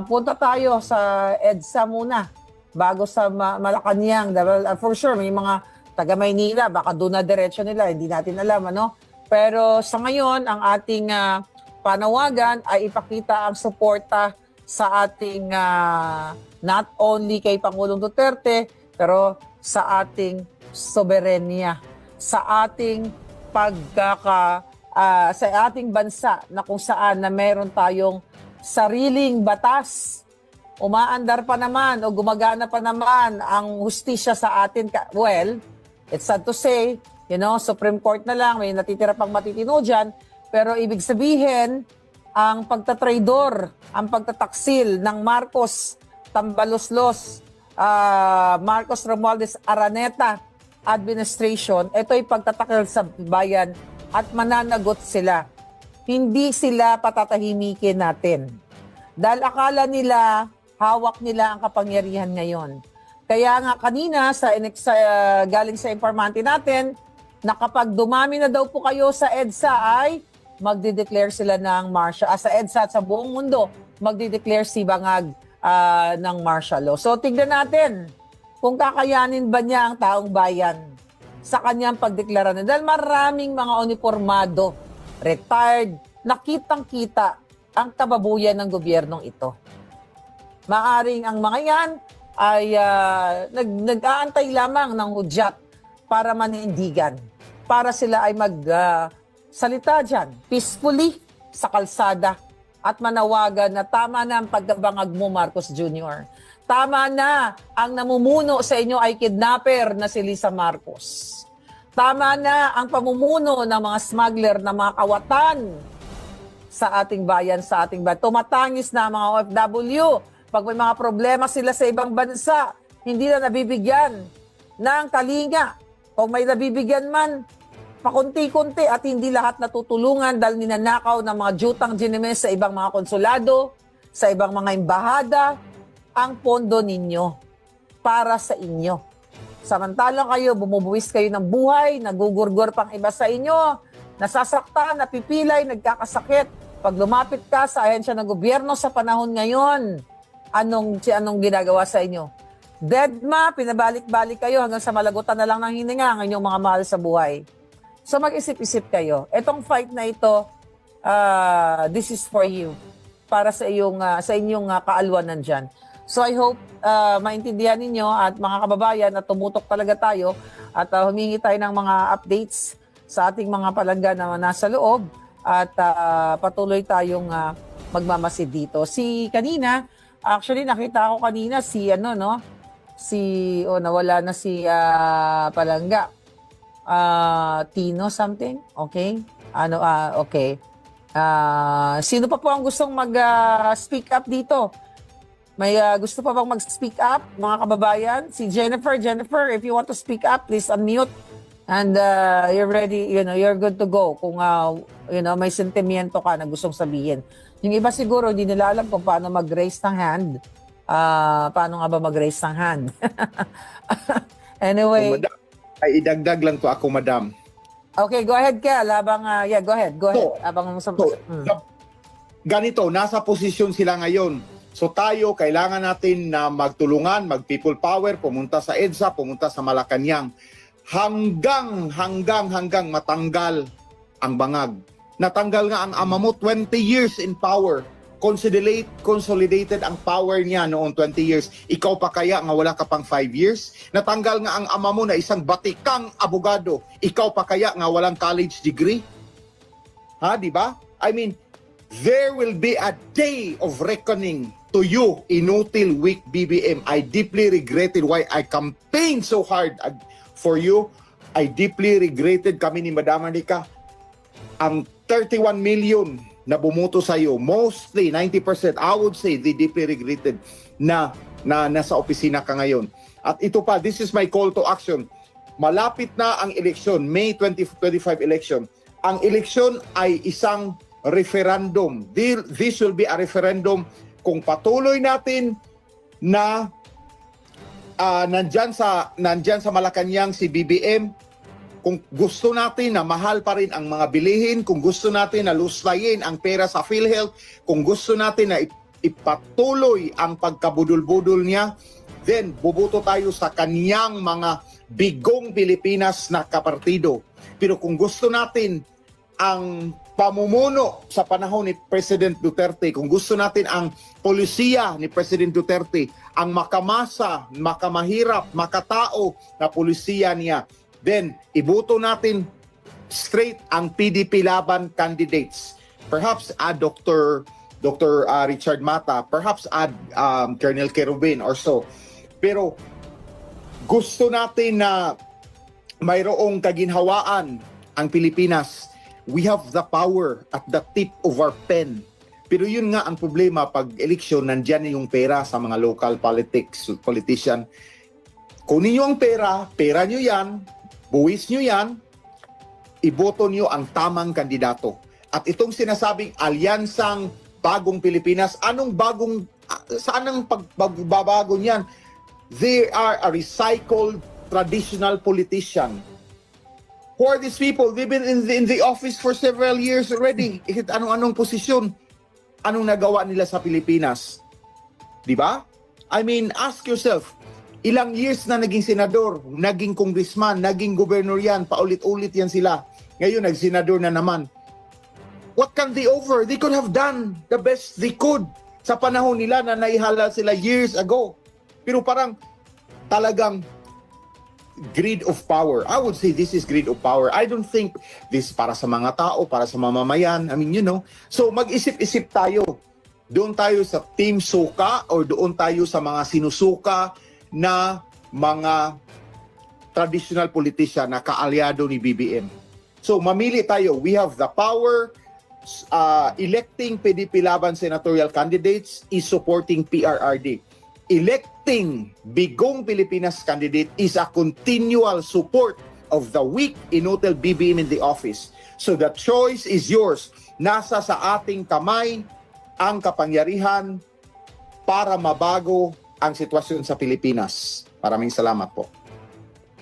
punta tayo sa EDSA muna bago sa Malacanang. For sure, may mga taga Maynila, baka doon na diretso nila, hindi natin alam, Pero sa ngayon, ang ating panawagan ay ipakita ang suporta sa ating not only kay Pangulong Duterte, pero sa ating soberenya, sa ating sa ating bansa na kung saan na meron tayong sariling batas. Umaandar pa naman o gumagana pa naman ang hustisya sa atin. Well, it's sad to say, Supreme Court na lang, may natitira pang matitino dyan, pero ibig sabihin, ang pagtatraidor, ang pagtataksil ng Marcos Tambaloslos, Marcos Romualdez Araneta administration, ito'y pagtatakil sa bayan at mananagot sila. Hindi sila patatahimikin natin. Dahil akala nila, hawak nila ang kapangyarihan ngayon. Kaya nga kanina, galing sa informante natin, na kapag dumami na daw po kayo sa EDSA ay magde-declare sila ng martial sa EDSA at sa buong mundo, magde-declare si Bangag ng martial law. So tignan natin kung kakayanin ba niya ang taong bayan sa kanyang pagdeklara na. Dahil maraming mga uniformado, retired, nakitang-kita ang kababuyan ng gobyernong ito. Maaring ang mga yan ay nag-aantay lamang ng hudyat para manindigan, para sila ay salita dyan peacefully sa kalsada at manawagan na tama na ang pagbangag mo, Marcos Jr. Tama na ang namumuno sa inyo ay kidnapper na si Lisa Marcos. Tama na ang pamumuno ng mga smuggler na mga kawatan sa ating bayan, sa ating bayan. Tumatangis na ang mga OFW. Pag may mga problema sila sa ibang bansa, hindi na nabibigyan ng kalinga. Kung may nabibigyan man, pakunti-kunti at hindi lahat natutulungan dahil ninanakaw ng mga jutang ginimes sa ibang mga konsulado, sa ibang mga embahada, ang pondo ninyo para sa inyo. Samantalang kayo, bumubuwis kayo ng buhay, nagugurgor pang iba sa inyo, nasasaktan, napipilay, nagkakasakit. Pag lumapit ka sa ahensya ng gobyerno sa panahon ngayon, anong ginagawa sa inyo? Deadma, pinabalik-balik kayo hanggang sa malagutan na lang ng hininga ang inyong mga mahal sa buhay. So mag-isip-isip kayo. Etong fight na ito, this is for you. Para sa inyong kaalwanan dyan. So I hope maintindihan ninyo at mga kababayan na tumutok talaga tayo at humingi tayo ng mga updates sa ating mga palangga na nasa loob at patuloy tayong magmamasid dito. Kanina, actually nakita ko kanina nawala na si palangga. Tino something? Okay? Okay. Sino pa po ang gustong mag-speak up dito? May gusto pa bang mag-speak up, mga kababayan? Si Jennifer, if you want to speak up, please unmute. And you're ready, you're good to go. Kung, may sentimiento ka na gustong sabihin. Yung iba siguro, hindi nila alam kung paano mag-raise ng hand. Paano nga ba mag-raise ng hand? Anyway. Ay, idagdag lang to ako, madam. Okay, go ahead, Kel. Go ahead. Ganito, nasa posisyon sila ngayon. So tayo, kailangan natin na magtulungan, mag-people power, pumunta sa EDSA, pumunta sa Malacanang. Hanggang matanggal ang bangag. Natanggal nga ang ama mo, 20 years in power. Consolidated ang power niya noong 20 years. Ikaw pa kaya nga wala ka pang 5 years? Natanggal nga ang ama mo na isang batikang abogado. Ikaw pa kaya nga walang college degree? Ha, di ba? I mean, there will be a day of reckoning to you, inutil, weak BBM. I deeply regretted why I campaigned so hard for you. I deeply regretted kami ni Madam Anika. Ang 31 million na bumuto sa iyo, mostly 90%, I would say they deeply regretted na nasa opisina ka ngayon. At ito pa, this is my call to action. Malapit na ang eleksyon, May 2025 election. Ang eleksyon ay isang referendum. This will be a referendum kung patuloy natin na nandyan sa Malacanang si BBM, kung gusto natin na mahal pa rin ang mga bilihin, kung gusto natin na luslayin ang pera sa PhilHealth, kung gusto natin na ipatuloy ang pagkabudol-budol niya, then bubuto tayo sa kaniyang mga bigong Pilipinas na kapartido. Pero kung gusto natin ang pamumuno sa panahon ni President Duterte, kung gusto natin ang polisiya ni President Duterte, ang makamasa, makamahirap, makatao na polisiya niya, then ibuto natin straight ang PDP laban candidates. Perhaps Dr. Richard Mata, perhaps Colonel Kerubin or so. Pero gusto natin na mayroong kaginhawaan ang Pilipinas. We have the power at the tip of our pen. Pero yun nga ang problema pag eleksyon, nandyan yung pera sa mga local politician. Kunin nyo ang pera nyo yan, buwis nyo yan, iboto nyo ang tamang kandidato. At itong sinasabing alyansang bagong Pilipinas, saan ang pagbabago niyan? They are a recycled traditional politician. Who are these people? They've been in the office for several years already. Anong posisyon? Anong nagawa nila sa Pilipinas? Di ba? I mean, ask yourself, ilang years na naging senador, naging congressman, naging gobernur yan, paulit-ulit yan sila. Ngayon, nagsenador na naman. What can they offer? They could have done the best they could sa panahon nila na naihalal sila years ago. Pero parang talagang greed of power. I would say this is greed of power. I don't think this para sa mga tao, para sa mamamayan. I mean, So mag-isip-isip tayo. Doon tayo sa Team Suka or doon tayo sa mga sinusuka na mga traditional politician na kaalyado ni BBM. So mamili tayo. We have the power. Electing PDP Laban senatorial candidates is supporting PRRD. Electing Bigong Pilipinas candidate is a continual support of the weak inutil BBM in the office. So the choice is yours. Nasa sa ating kamay ang kapangyarihan para mabago ang sitwasyon sa Pilipinas. Maraming salamat po.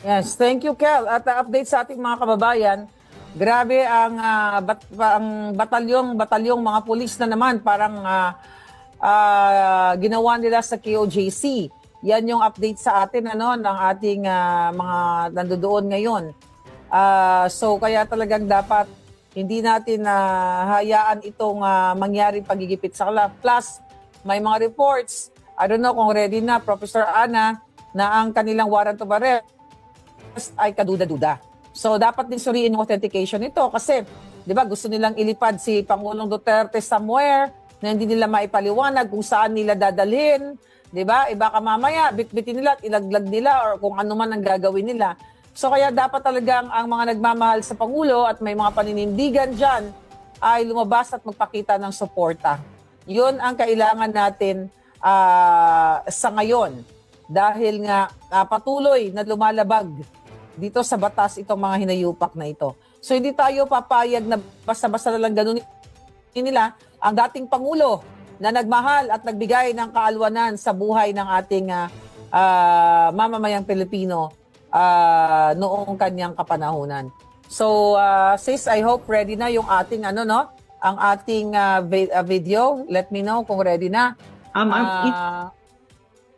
Yes, thank you, Kel. At update sa ating mga kababayan, grabe ang, ang batalyong mga pulis na naman, parang ginawa nila sa KOJC. Yan yung update sa atin ng ating mga nandoon ngayon. So kaya talagang dapat hindi natin hayaan itong mangyaring pagigipit sa kanila. Plus, may mga reports, I don't know kung ready na, Professor Ana, na ang kanilang warrant of arrest ay kaduda-duda. So dapat din suriin yung authentication nito kasi 'di ba gusto nilang ilipad si Pangulong Duterte somewhere na hindi nila maipaliwanag kung saan nila dadalhin, 'di ba? Baka mamaya bitbitin nila at ilaglag nila or kung ano man ang gagawin nila. So kaya dapat talagang ang mga nagmamahal sa Pangulo at may mga paninindigan diyan ay lumabas at magpakita ng suporta. 'Yun ang kailangan natin sa ngayon dahil nga patuloy na lumalabag dito sa batas itong mga hinayupak na ito. So hindi tayo papayag na basta-basta na lang ganun nila ang dating Pangulo na nagmahal at nagbigay ng kaalwanan sa buhay ng ating mamamayang Pilipino noong kanyang kapanahunan. So sis, I hope ready na yung ating ang ating video. Let me know kung ready na.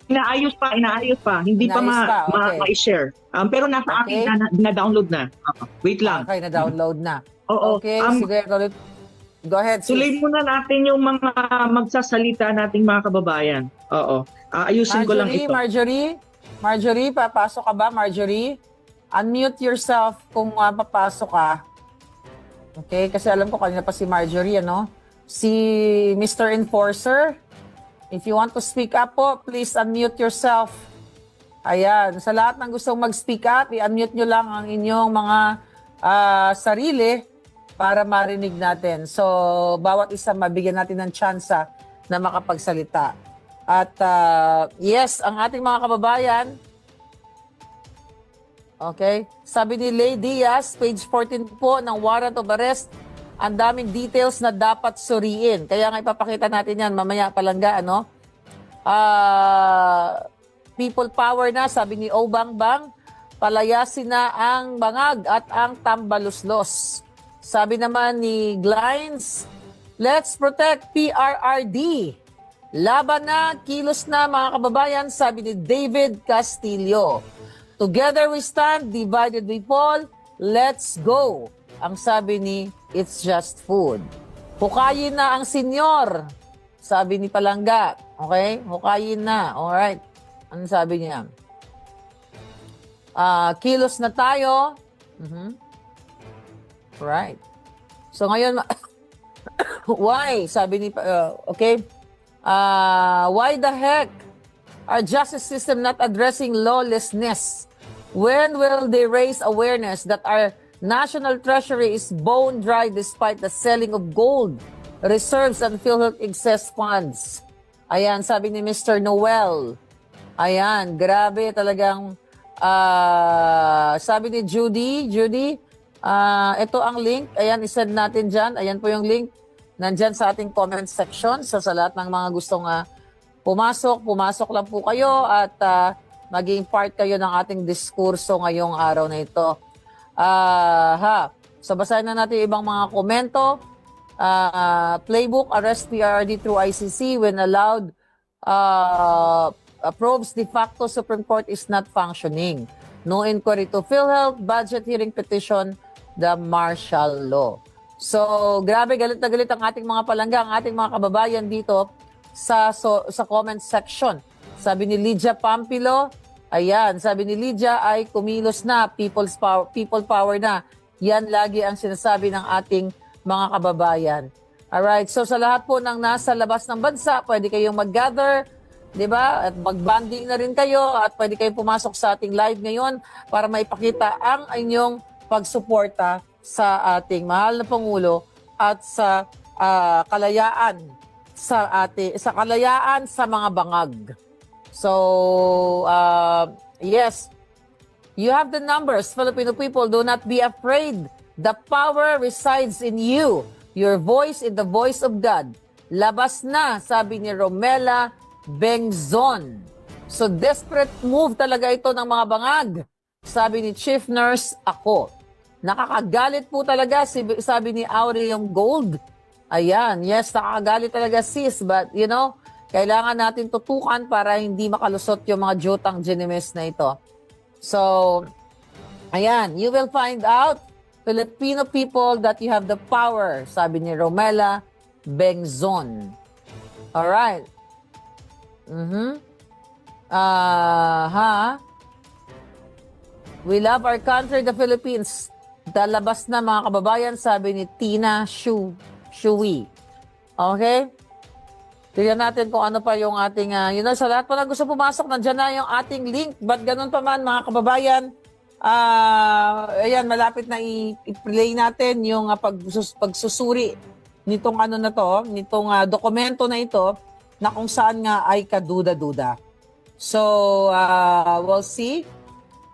Inaayos pa. Hindi pa okay. ma-share. Pero nasa akin na-download na. Wait lang. Okay, na-download na. Oo. Okay, sige. Go ahead, sis. Tuloy muna natin yung mga magsasalita nating mga kababayan. Oo. Ayusin ko lang ito. Marjorie, papasok ka ba, Marjorie? Unmute yourself kung papasok ka. Okay, kasi alam ko kanina pa si Marjorie, Si Mr. Enforcer, if you want to speak up po, please unmute yourself. Ayan, sa lahat ng gustong mag-speak up, i-unmute nyo lang ang inyong mga sarili para marinig natin. So, bawat isa mabigyan natin ng tsansa na makapagsalita. At yes, ang ating mga kababayan, okay, sabi ni Lay Diaz, page 14 po ng warrant of arrest, ang daming details na dapat suriin. Kaya nga ipapakita natin yan mamaya palangga, people power na, sabi ni Obang Bang, palayasin na ang bangag at ang tambaluslos. Sabi naman ni Glines, let's protect PRRD. Laban na, kilos na mga kababayan, sabi ni David Castillo. Together we stand, divided we fall, let's go. Ang sabi ni It's Just Food. Hukayin na ang senyor, sabi ni Palangga. Okay? Hukayin na. Alright. Ano sabi niya? Kilos na tayo. Right. So ngayon, why? Sabi ni, okay. Why the heck our justice system not addressing lawlessness? When will they raise awareness that our national treasury is bone dry despite the selling of gold, reserves, and PhilHealth excess funds? Ayan, sabi ni Mr. Noel. Ayan, grabe talagang, sabi ni Judy, ito ang link. Ayan, isend natin dyan. Ayan po yung link. Nandyan sa ating comment section. So sa lahat ng mga gustong pumasok lang po kayo at maging part kayo ng ating diskurso ngayong araw na ito. So basahin na natin yung ibang mga komento. Playbook, arrest PRRD through ICC when allowed. Probes de facto Supreme Court is not functioning. No inquiry to PhilHealth, budget hearing petition, the martial law. So, grabe, galit na galit ang ating mga palangga, ang ating mga kababayan dito sa comment section. Sabi ni Lydia Pampilo, ayan, sabi ni Lydia ay kumilos na, people power na. Yan lagi ang sinasabi ng ating mga kababayan. Alright, so sa lahat po ng nasa labas ng bansa, pwede kayong mag-gather, di ba? At mag-banding na rin kayo at pwede kayong pumasok sa ating live ngayon para maipakita ang inyong pagsuporta sa ating mahal na Pangulo at sa kalayaan sa kalayaan sa mga bangag. So, yes. You have the numbers, Filipino people. Do not be afraid. The power resides in you. Your voice in the voice of God. Labas na, sabi ni Romela Bengzon. So desperate move talaga ito ng mga bangag. Sabi ni Chief Nurse, ako. Nakakagalit po talaga, sabi ni Aurelium Gold. Ayan, yes, nakakagalit talaga sis. But you know, kailangan natin tutukan para hindi makalusot yung mga jutang genimes na ito. So, ayan, you will find out, Filipino people, that you have the power, sabi ni Romela Bengzon. Alright. We love our country, the Philippines. Dalabas na mga kababayan, sabi ni Tina Shui. Okay? Tignan natin kung ano pa yung ating, sa lahat pa na gusto pumasok, nandiyan na yung ating link. But ganun pa man, mga kababayan, ayan, malapit na i-play natin yung pagsusuri nitong nitong dokumento na ito, na kung saan nga ay kaduda-duda. So, we'll see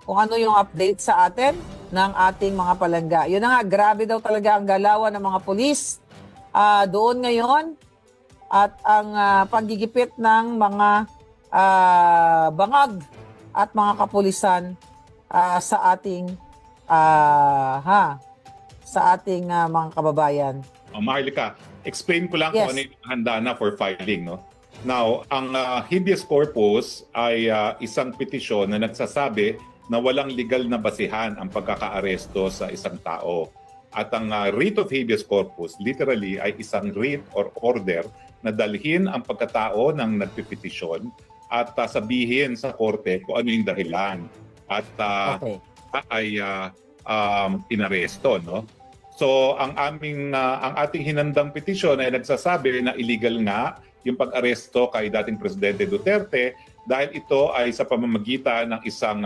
kung ano yung update sa atin ng ating mga palangga. Yun na nga, grabe daw talaga ang galawan ng mga pulis doon ngayon. At ang paggigipit ng mga bangag at mga kapulisan sa ating mga kababayan. Maharlika, explain ko lang Yes. kung ano yung handa na for filing. No? Now, ang habeas corpus ay isang petisyon na nagsasabi na walang legal na basihan ang pagkakaaresto sa isang tao. At ang writ of habeas corpus literally ay isang writ or order na dalhin ang pagkatao ng nagpipetisyon at sabihin sa korte kung ano yung dahilan at Okay. ay inaresto, no? So ang ating hinandang petisyon ay nagsasabi na illegal nga yung pag-aresto kay dating Presidente Duterte dahil ito ay sa pamamagitan ng isang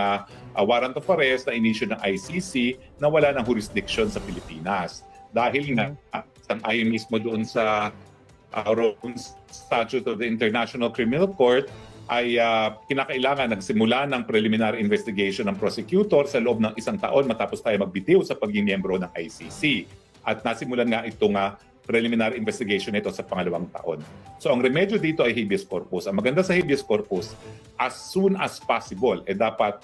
warrant of arrest na inisyu ng ICC na wala ng jurisdiction sa Pilipinas. Dahil nga, sang-ayon mismo doon sa Rome Statute of the International Criminal Court, ay kinakailangan nagsimula ng preliminary investigation ng prosecutor sa loob ng 1 taon matapos tayo magbitiw sa pagiging miyembro ng ICC. At nasimulan nga itong preliminary investigation nito sa 2nd taon. So ang remedyo dito ay habeas corpus. Ang maganda sa habeas corpus, as soon as possible, dapat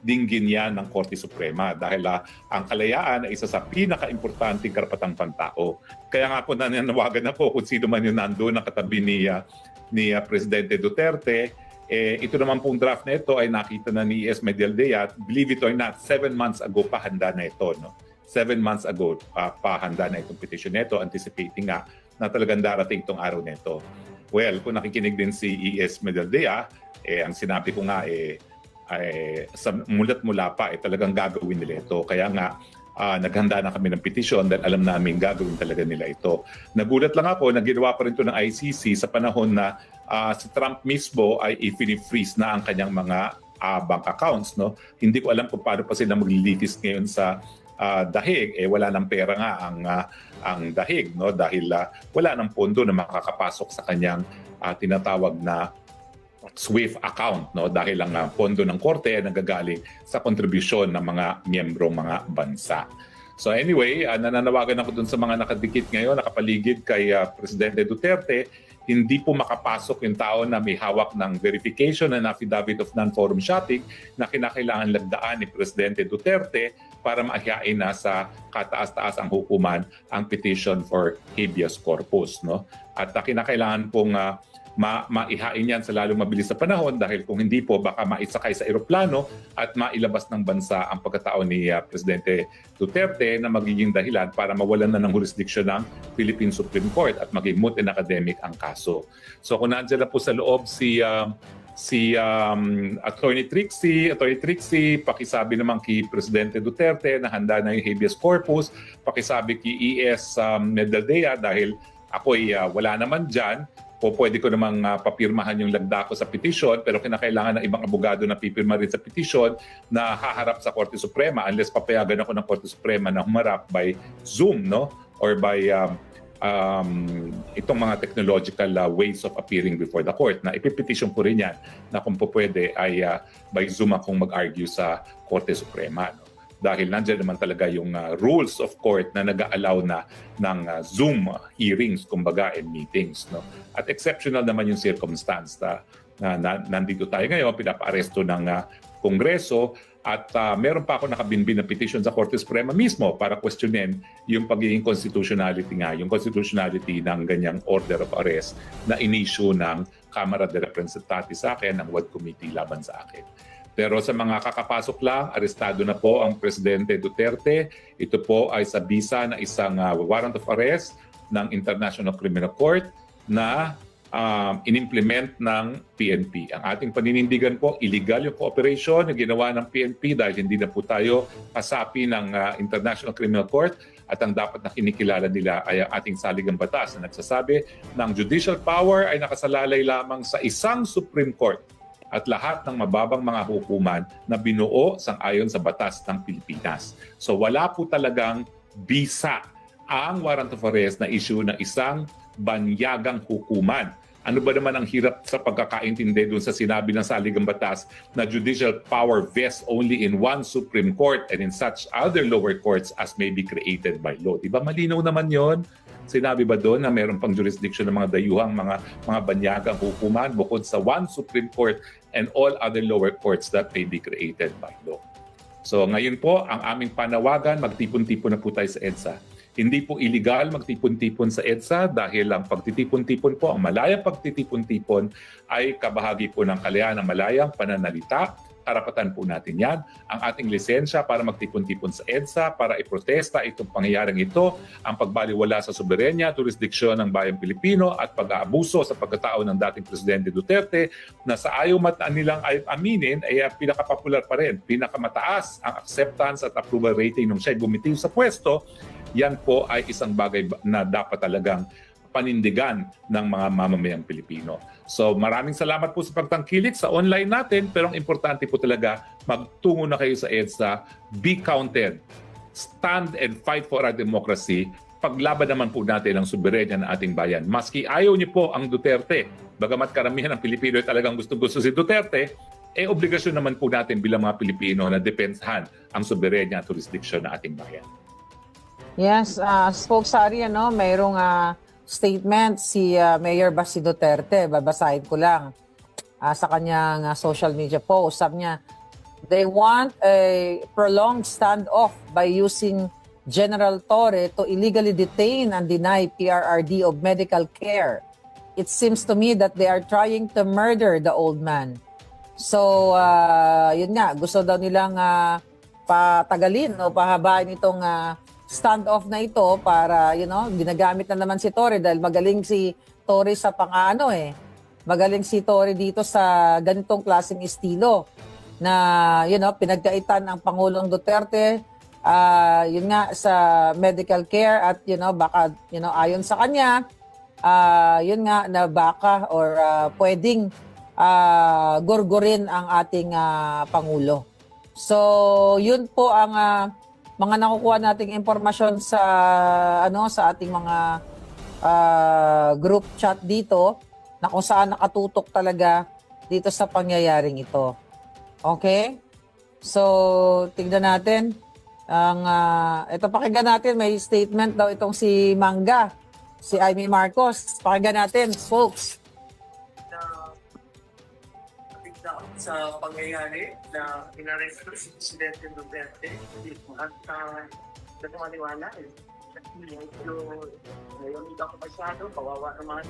dinggin yan ng Korte Suprema dahil ang kalayaan ay isa sa pinaka-importanting karapatang pantao. Kaya nga po nananawagan ako kung sino man yung nandoon na katabi ni Presidente Duterte. Ito naman pong draft na ito ay nakita na ni E.S. Medialdea. Believe it or not, 7 months ago pa handa na ito. No? 7 months ago pa handa na itong petition nito, anticipating nga na talagang darating itong araw nito. Well, kung nakikinig din si E.S. Medialdea, ang sinabi ko nga sa mulat mula pa talagang gagawin nila ito. Kaya nga naghanda na kami ng petition dahil alam namin gagawin talaga nila ito. Nagulat lang ako na ginawa pa rin ito ng ICC sa panahon na si Trump mismo ay i-freeze na ang kanyang mga bank accounts. No? Hindi ko alam kung paano pa sila maglilitis ngayon sa dahig. Wala ng pera nga ang dahig, no? Dahil wala ng pondo na makakapasok sa kanyang tinatawag na SWIFT account, no? Dahil ang pondo ng korte ay nanggagaling sa kontribusyon ng mga miyembrong mga bansa. So anyway, nananawagan ako dun sa mga nakadikit ngayon, nakapaligid kay Presidente Duterte, hindi po makapasok yung tao na may hawak ng verification and affidavit of non-forum shopping na kinakailangan lagdaan ni Presidente Duterte para maihain na sa kataas-taas ang hukuman ang petition for habeas corpus. No? At kinakailangan pong maihain yan sa lalong mabilis na panahon dahil kung hindi po baka maisakay sa eroplano at mailabas ng bansa ang pagkatao ni Presidente Duterte na magiging dahilan para mawalan na ng jurisdiction ng Philippine Supreme Court at maging moot and academic ang kaso. So kung nandiyan na po sa loob si Attorney Trixie, pakisabi naman kay Presidente Duterte na handa na yung habeas corpus, pakisabi kay E.S. Medialdea dahil ako'y wala naman dyan, pwede ko namang papirmahan yung lagda ko sa petisyon pero kinakailangan ng ibang abogado na pipirma rin sa petisyon na haharap sa Korte Suprema unless papayagan ako ng Korte Suprema na humarap by Zoom, no? Or by itong mga technological ways of appearing before the court na ipipetition ko rin yan na kung po pwede ay by Zoom akong mag-argue sa Korte Suprema. No? Dahil nandiyan naman talaga yung rules of court na nag-allow na ng Zoom hearings, kumbaga, and meetings. No? At exceptional naman yung circumstance na nandito tayo ngayon, pinapa-aresto ng Kongreso, at meron pa ako nakabinbin na petition sa Korte Suprema mismo para questionin yung pagiging constitutionality ng ganyang order of arrest na in-issue ng Kamara de Representantes sa akin, ng WAD Committee laban sa akin. Pero sa mga kakapasok lang, arestado na po ang Presidente Duterte. Ito po ay sa bisa na isang warrant of arrest ng International Criminal Court na in-implement ng PNP. Ang ating paninindigan po, illegal yung cooperation na ginawa ng PNP dahil hindi na po tayo kasapi ng International Criminal Court, at ang dapat na kinikilala nila ay ang ating saligang batas na nagsasabi ng judicial power ay nakasalalay lamang sa isang Supreme Court at lahat ng mababang mga hukuman na binuo sang-ayon sa batas ng Pilipinas. So wala po talagang bisa ang warrant of arrest na issue ng isang banyagang hukuman. Ano ba naman ang hirap sa pagkakaintindi doon sa sinabi ng saligang batas na judicial power vests only in one Supreme Court and in such other lower courts as may be created by law? Diba malinaw naman yon? Sinabi ba doon na meron pang jurisdiction ng mga dayuhang mga banyagang hukuman bukod sa one Supreme Court and all other lower courts that may be created by law? So ngayon po, ang aming panawagan, magtipon-tipon na po tayo sa EDSA. Hindi po illegal magtipon-tipon sa EDSA dahil ang pagtitipon-tipon po, ang malayang pagtitipon-tipon ay kabahagi po ng kalayaan ng malayang pananalita. Karapatan po natin yan. Ang ating lisensya para magtipon-tipon sa EDSA, para iprotesta itong pangyayaring ito, ang pagbaliwala sa soberenya, jurisdiksyon ng bayang Pilipino at pag-aabuso sa pagkatao ng dating Presidente Duterte na sa ayaw nilang aminin ay pinakapopular pa rin, pinakamataas ang acceptance at approval rating nung siya'y bumitiw sa pwesto. Yan po ay isang bagay na dapat talagang panindigan ng mga mamamayang Pilipino. So maraming salamat po sa pagtangkilik sa online natin, pero ang importante po talaga, magtungo na kayo sa EDSA, be counted, stand and fight for our democracy, paglaban naman po natin ang soberenya ng ating bayan. Maski ayaw niyo po ang Duterte, bagamat karamihan ng Pilipino ay talagang gusto si Duterte, obligasyon naman po natin bilang mga Pilipino na depensahan ang soberenya at jurisdiction ng ating bayan. Yes, Spokesari, mayroong statement si Mayor Basi Duterte. Babasahin ko lang sa kanyang social media post. Sabi niya, they want a prolonged standoff by using General Torre to illegally detain and deny PRRD of medical care. It seems to me that they are trying to murder the old man. So, yun nga, gusto daw nilang patagalin o pahabain itong standoff na ito para, ginagamit na naman si Torre dahil magaling si Torre sa Magaling si Torre dito sa ganitong klaseng estilo na, pinagkaitan ng Pangulong Duterte, yun nga, sa medical care at, baka, ayon sa kanya, yun nga, na baka or pwedeng gorgorin ang ating Pangulo. So, yun po ang mga nakukuha nating impormasyon sa sa ating mga group chat dito na kung saan nakatutok talaga dito sa pangyayaring ito. Okay? So, tingnan natin ang ito, pakinggan natin, may statement daw itong si Mangga, si Amy Marcos. Pakinggan natin, folks. Sa pangyayari na inaresto si Presidente Duterte at nagmaniwala medyo ngayon hindi ako masyado kawawa naman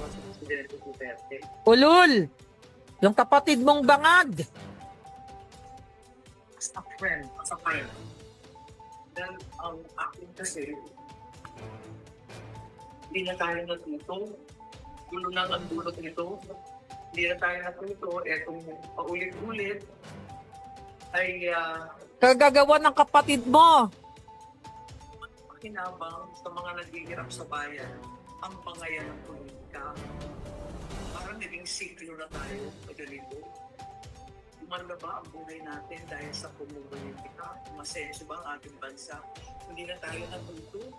si Presidente Duterte. Ulul! Yung kapatid mong bangag! As a friend. Then ang akin kasi hindi na tayo natuto, gulo lang ang dulot nito. Hindi na tayo natuto, etong paulit-ulit ay Kagagawa ng kapatid mo! makinabang sa mga naghihirap sa bayan ang pangayan ng politika. Parang naging siklo na tayo sa ganito. Umanda ba ang buhay natin dahil sa pumupolitika? Masenso ba ang ating bansa? Hindi na tayo natuto.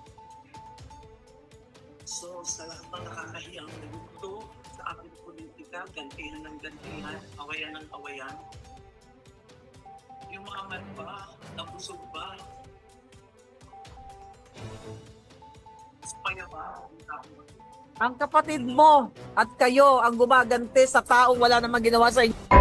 So, sa lahat ng nakakahiyang nagugto sa ating politika, gantihan ng gantihan, awayan ng awayan. Yung mga man ba, nabusog ba, spaya ba, ang tao ba? Ang kapatid mo at kayo ang gumaganti sa taong wala namang ginawa sa inyo.